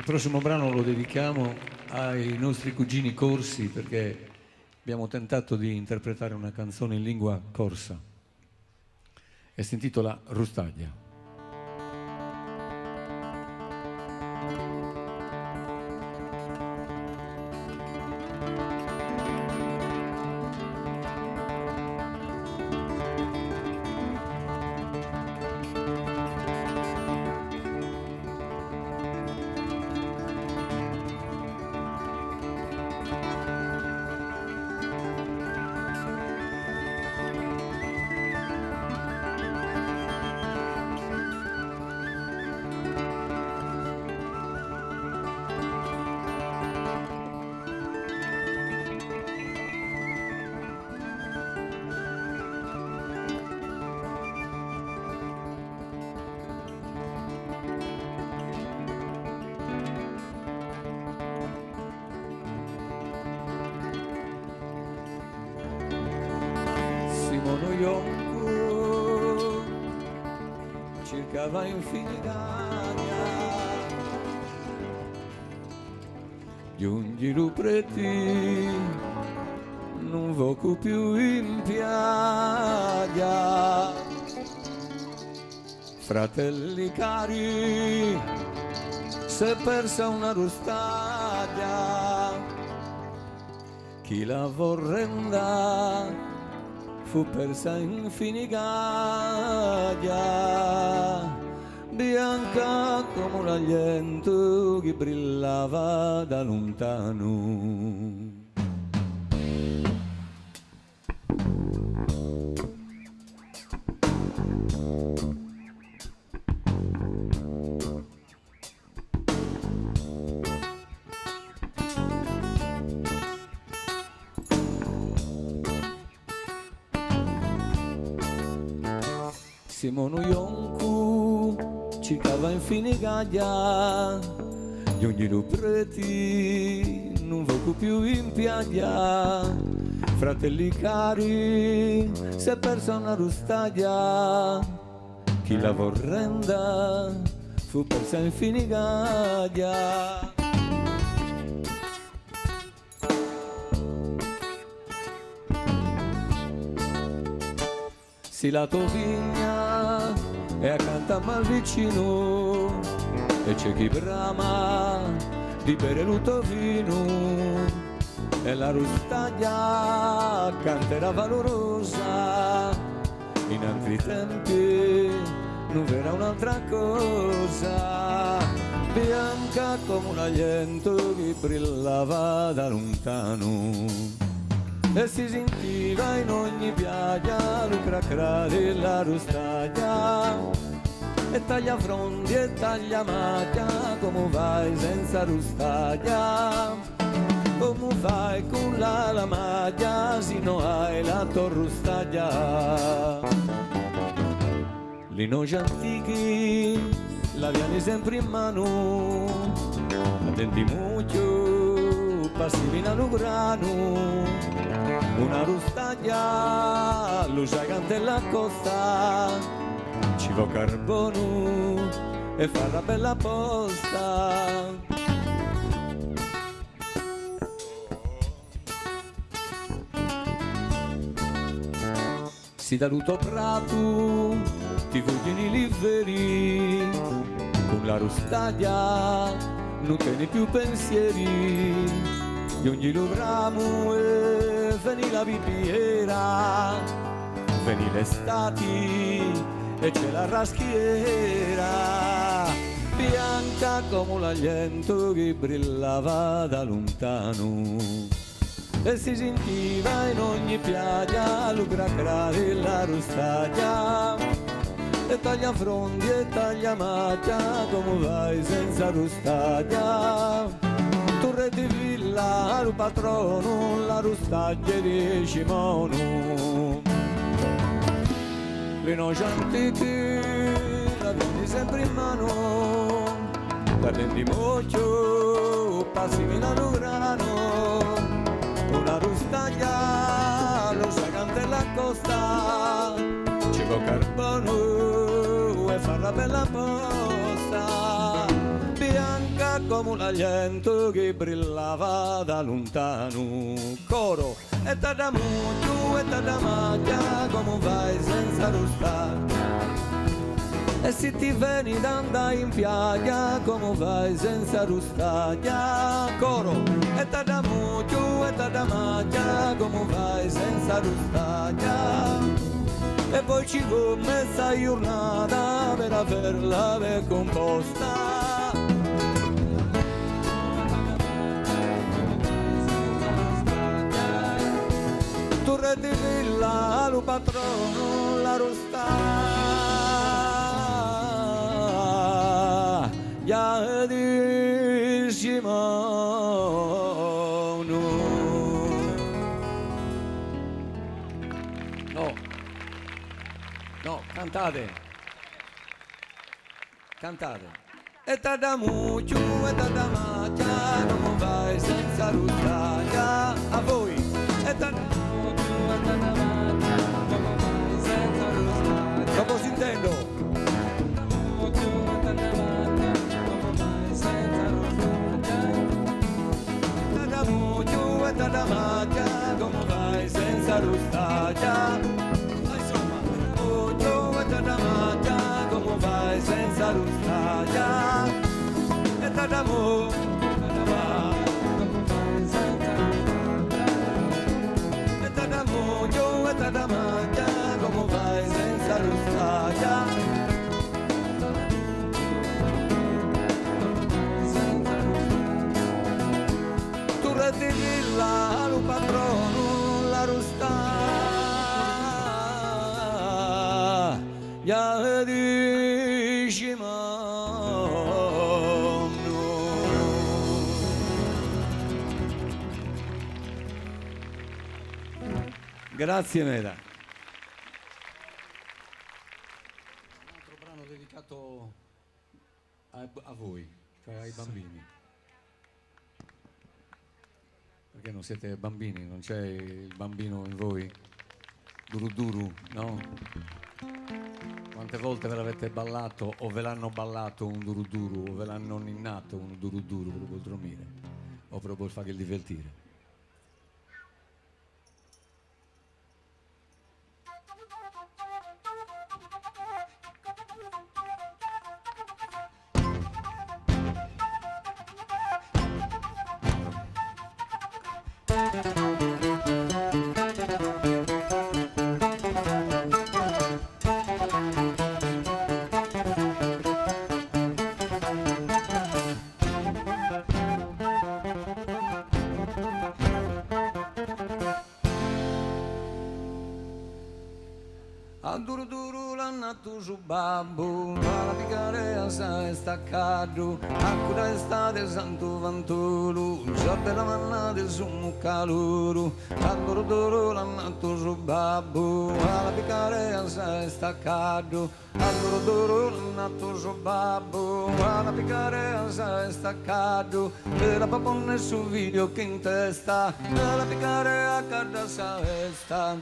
prossimo brano lo dedichiamo ai nostri cugini corsi perché abbiamo tentato di interpretare una canzone in lingua corsa e si intitola Rustaglia. Simono Ioncu cercava infinitania giungi lupreti non voco più in piaggia fratelli cari s'è persa una rustaglia chi la vorrenda fu persa in finigaglia bianca come un aliento che brillava da lontano. Simono Ioncu cercava in finigaglia di ogni lupreti non voco più in piaglia fratelli cari s'è persa una rustaglia chi la vorrenda fu persa in finigaglia. Si la tua vigna e accanto mal vicino e c'è chi brama di bere l'uto vino e la rustaglia canterà valorosa in altri tempi non verrà un'altra cosa bianca come un aliento che brillava da lontano e si sentiva in ogni piaggia lo cracra della rustaglia e taglia frondi e taglia macchia come vai senza rustaglia come fai con la maglia se non hai la tua rustaglia l'innoci antichi la vieni sempre in mano a denti mucchio passivi in grano una rustaglia lo sai cantella costa ci va carbono e fa la bella posta si da luto prato ti vogliono liberi con la rustaglia non tieni più pensieri di ogni ramo e veni la vipiera veni l'estati e c'è la raschiera bianca come l'aliento che brillava da lontano e si sentiva in ogni piaggia lo cracra della rustaglia e taglia frondi e taglia macchia come vai senza rustaglia torre di villa al patrono la rustaglia di Cimono le noci antiche la vieni sempre in mano la tendi mocchio passi milano grano una rustaglia lo sa cantella costa ci va carbono e fa la bella posta bianca era come un aliento che brillava da lontano. Coro, e da mucchio e da maglia, come vai senza rostare? E se ti vieni d'andare in piaglia, come vai senza rustaglia? Coro, e da mucchio e da maglia, come vai senza rustaglia? E poi ci fu messa giornata per averla per composta. Torre di villa, lo patrono, la rosta. Ya di Simone. No, cantate. E da mucchio e da macchia, come vai senza rustaglia? A voi. E da mucchio e da macchia, come vai senza rustaglia? Dopo si intendo. Da macchia, come vai senza rustaglia? Insomma, oh, da macchia, come vai senza rustaglia? E da mo, come vai senza rustaglia? E da mo, io e da macchia, come vai senza rustaglia? Di villa, lo patrono, la rusta, ya di Simone. Grazie Meda. Un altro brano dedicato a voi, cioè ai bambini. Perché non siete bambini, non c'è il bambino in voi? Duru duru, no? Quante volte ve l'avete ballato o ve l'hanno ballato un duru duru o ve l'hanno ninnato un duru duru proprio per dormire o proprio per fare il divertire? Al duro duro l'annato su babbo, alla picarea sa staccato, ancora estate santo vantolo, giorda la mannata su muccaluro. Al duro duro l'annato su babbo, alla picarea sa staccato, al duro duro l'annato su babbo, alla picarea sa staccato, e la paponna su video che in testa, alla picarea carda sa esta.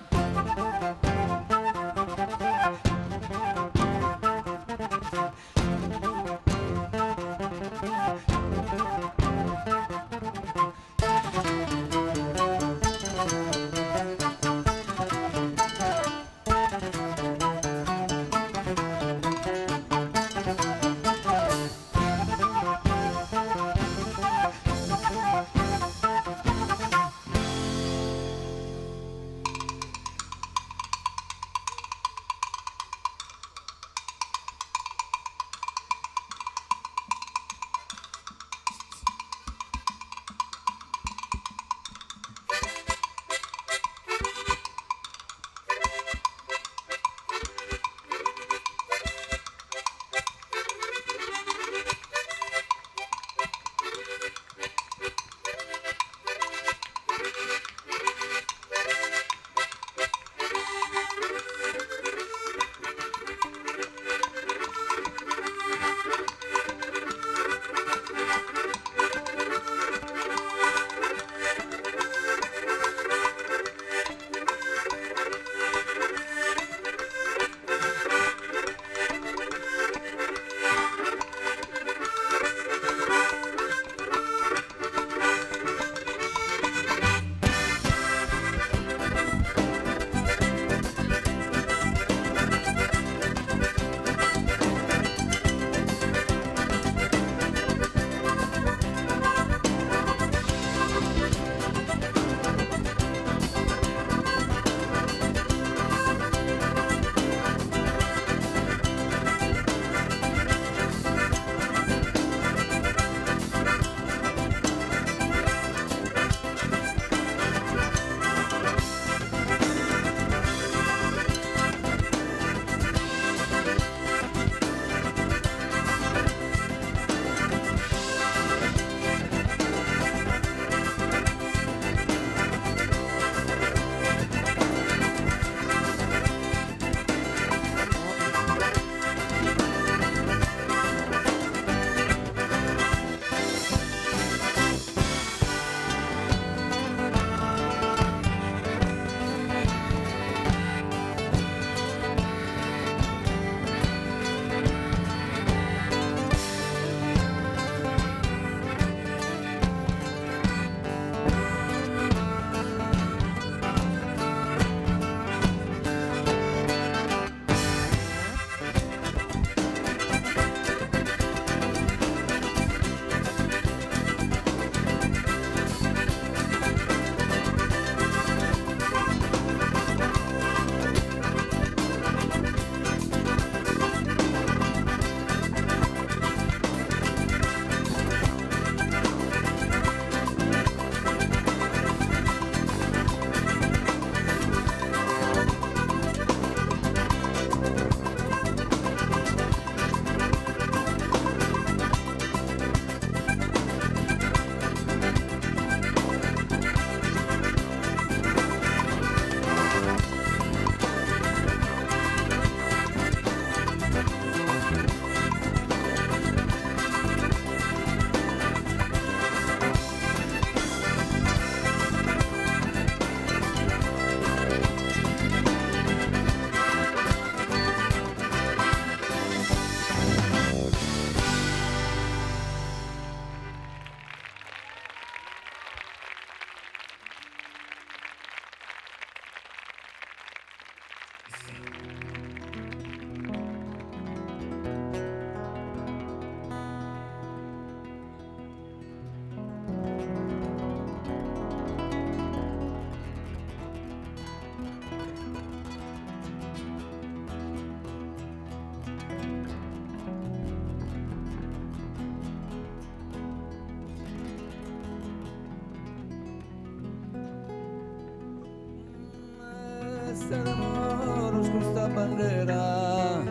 Estaremos con esta bandera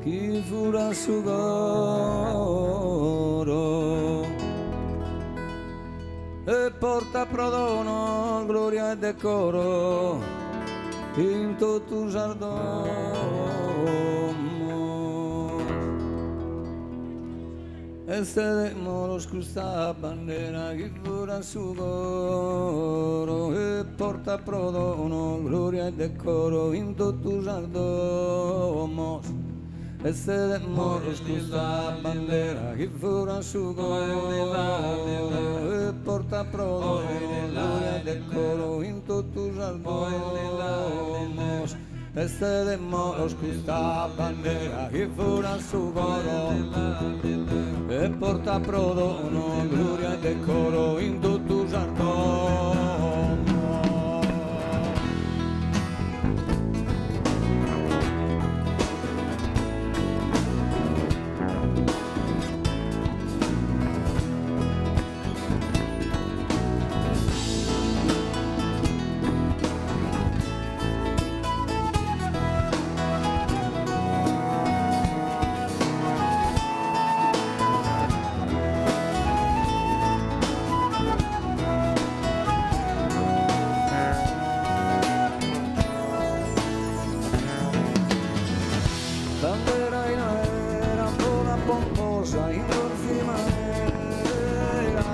que fura su coro e porta prodono, gloria e decoro in tutto il giardino. Estaremos con esta bandera che fura su coro e porta prodono, gloria e decoro in tutto il giardino. Estaremos con esta bandera che fura su coro e porta prodono, gloria e decoro in tutto il giardino. Estaremos con esta bandera che fura su coro e porta prodono, gloria e decoro in tutto il giardino. Bandera in aera, vola pomposa in primavera,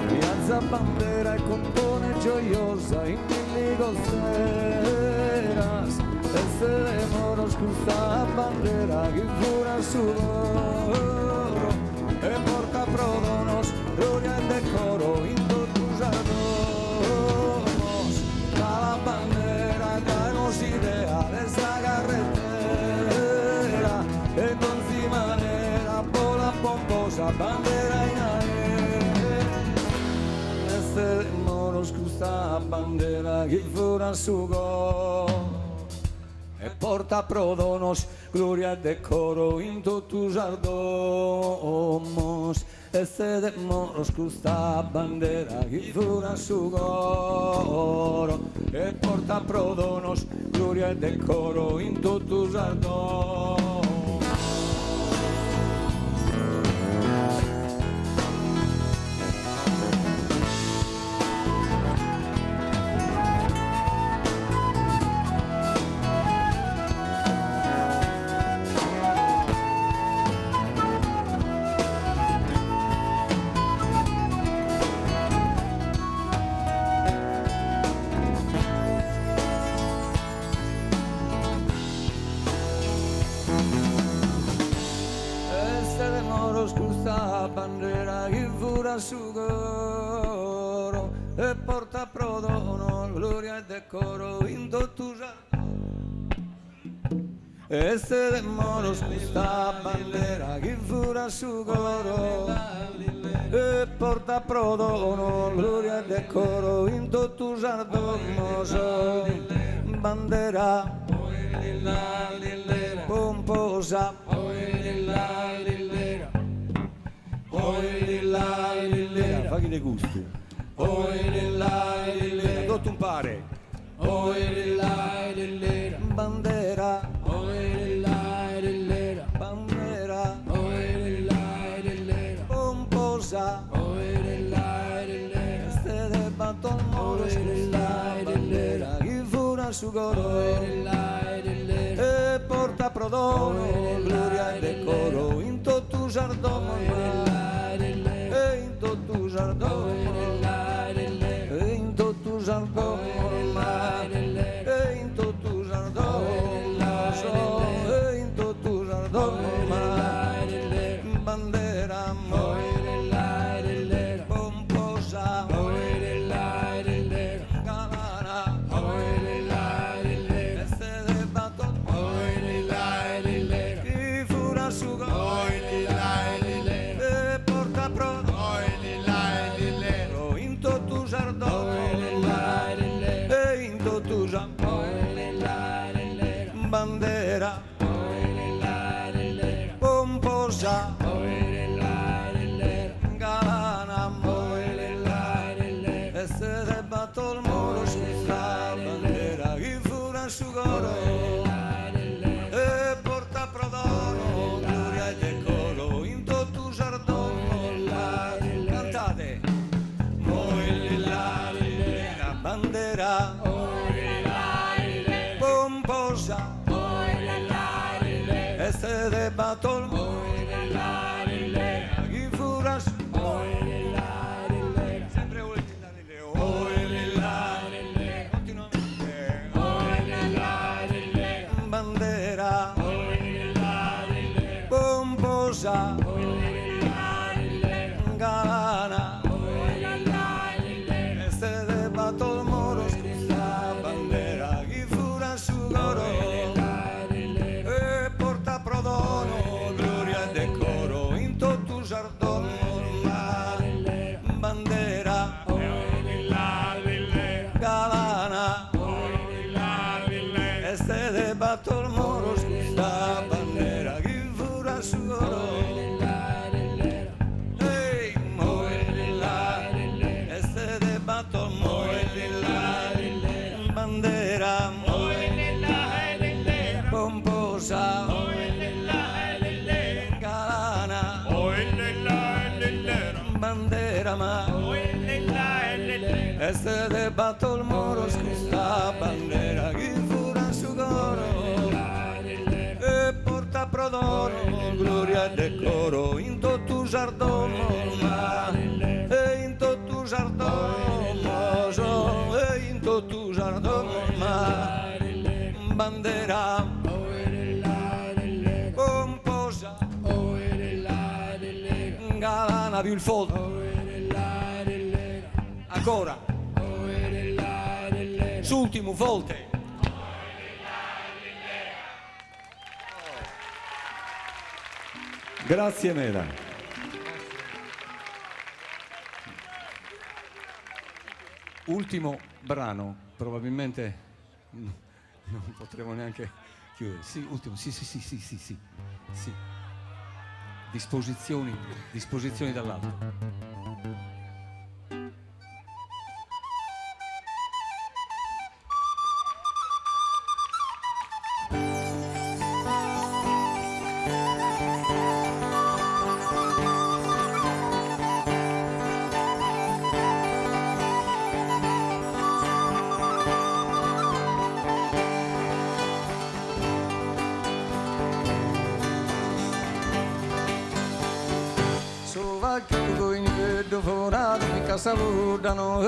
piazza bandera e compone gioiosa in mille costeras. Estaremos con esta bandera che fura su coro e porta prodonos, gloria e decoro in tutto il giardino. La bandera danos idea de esta carretera e con si manera vola pomposa bandera in aria. Estaremos con esta bandera che fura su coro e porta prodonos, gloria e decoro in tutto il giardino. Estaremos con esta bandera che fura su coro e porta prodonos, gloria e decoro in tutto il giardino. Estaremos con esta bandera che fura su coro e porta prodono, gloria e decoro in tutto il giardino. Estaremos con esta bandera che fura su coro e porta prodono, gloria e decoro in tutto il giardino. Bandera pomposa, Fagli dei gusti. Tutto un pare. bandera, bandera, pomposa, este de baton moros, bandera, che fura su coro, e porta prodono, gloria e decoro, in tutto giardino, e in tutto giardino, e in tutto giardino, e in tutto giardino, e in tutto giardino, bandera, pomposa, galana, este de baton bandera pomposa galana e se debatto il muro sulla bandera chi fura su coro e porta prodono gloria e decoro in tutto giardino cantate la bandera pomposa e se debatto il muro chi fura su sempre continuamente bandera pomposa galana e se debatto il muro scusa bandera chi fura su coro e porta prodono gloria e decoro in tutto giardino bandera galana e se debatto il muro scusa bandera chi fura su coro ehi moella e se debatto moella bandera pomposa galana bandera ma e se debatto il muro scusa bandera chi fura su coro e porta prodono gloria e decoro in tutto giardino e in tutto giardino e in tutto giardino bandera pomposa galana più il fondo ancora s'ultimo volte Grazie Mela. Ultimo brano, probabilmente non potremo neanche chiudere. Sì, ultimo, sì. Disposizioni dall'alto. Savudano,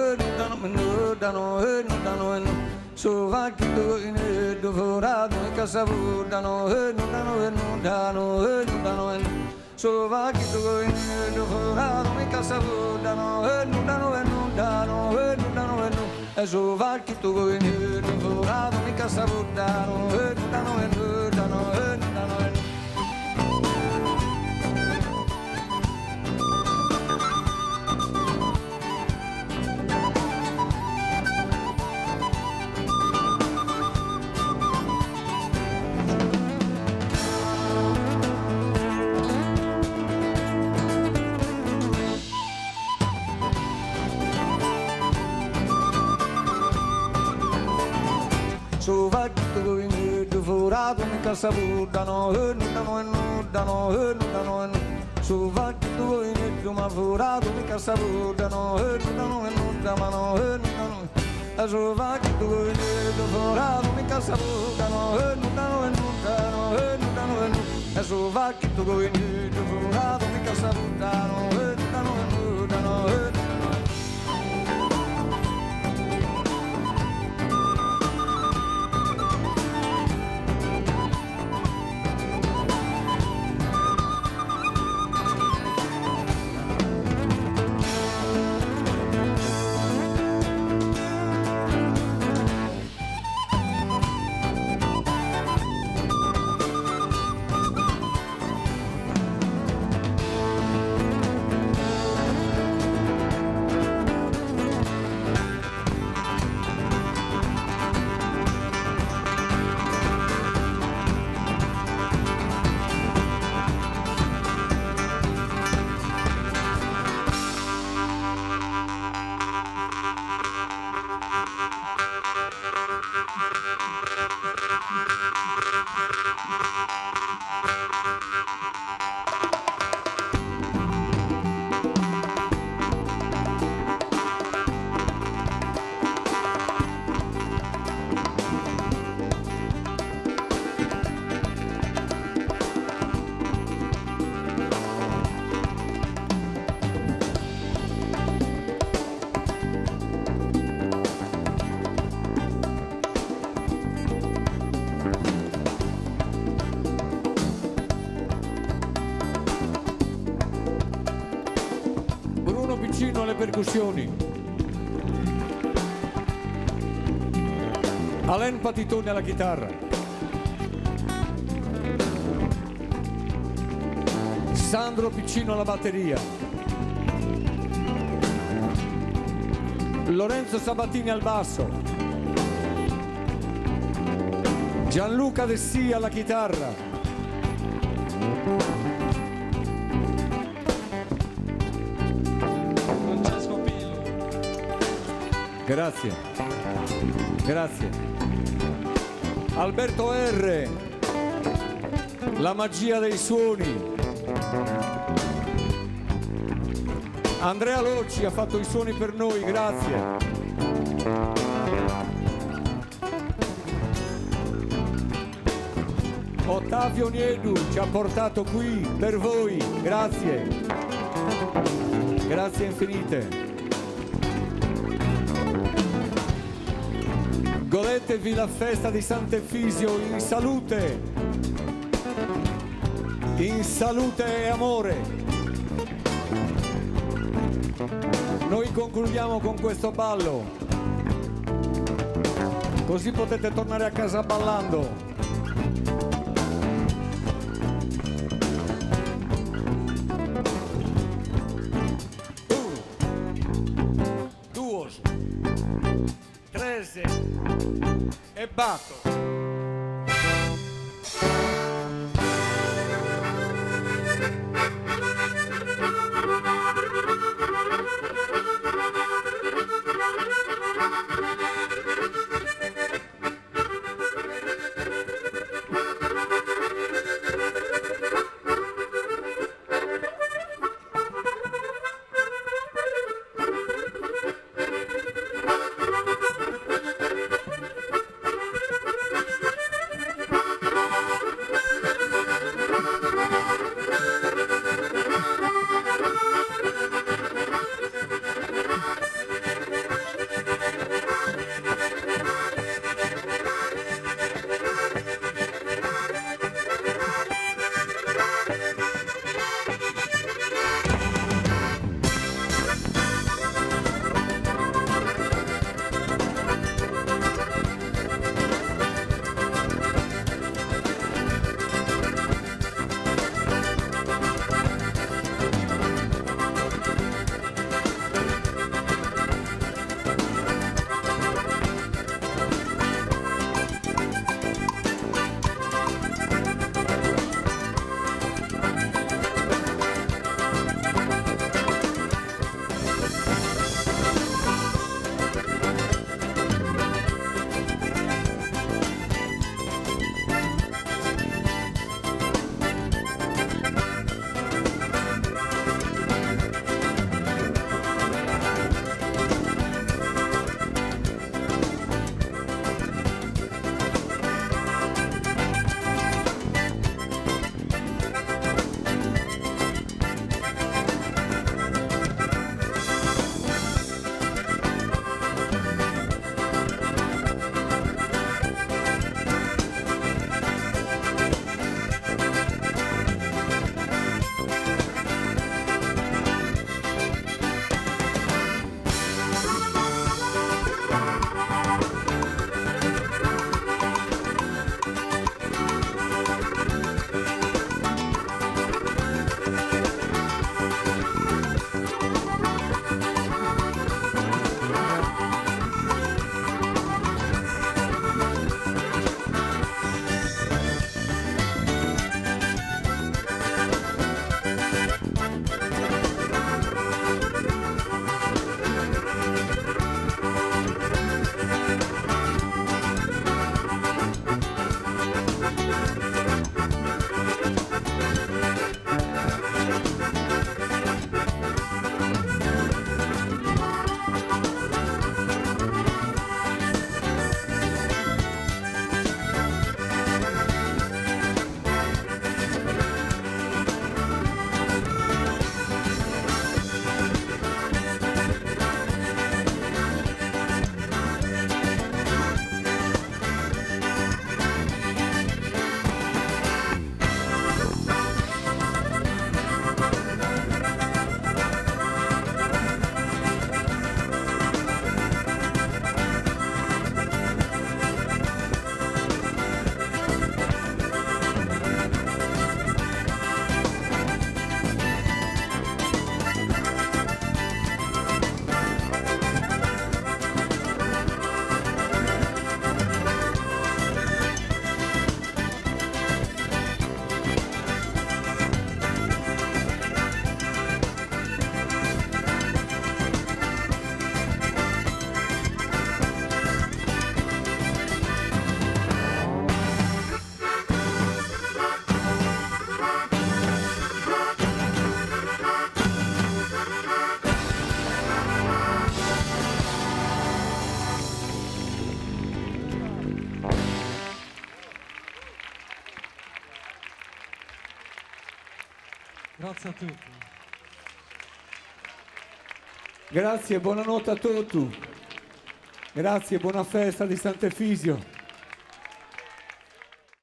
so va che tu in dovrado che savudano, so va che tu in dovrado che savudano, e so va che tu in dovrado che savudano, so va che tu in dovrado che savudano, so va che tu in dovrado che savudano, so va che tu in dovrado che savudano, so va che tu in dovrado che savudano, percussioni, Alain Patitone alla chitarra, Sandro Piccino alla batteria, Lorenzo Sabatini al basso, Gianluca Dessì alla chitarra, Francesco Pillo. grazie, grazie, Alberto R, la magia dei suoni, Andrea Locci ha fatto i suoni per noi, grazie. Ottavio Niedu ci ha portato qui per voi, grazie. Grazie infinite. Godetevi la festa di Sant'Efisio in salute e amore. Noi concludiamo con questo ballo, così potete tornare a casa ballando. E batto. Grazie a tutti. Grazie, buonanotte a tutti. Grazie, buona festa di Sant'Efisio.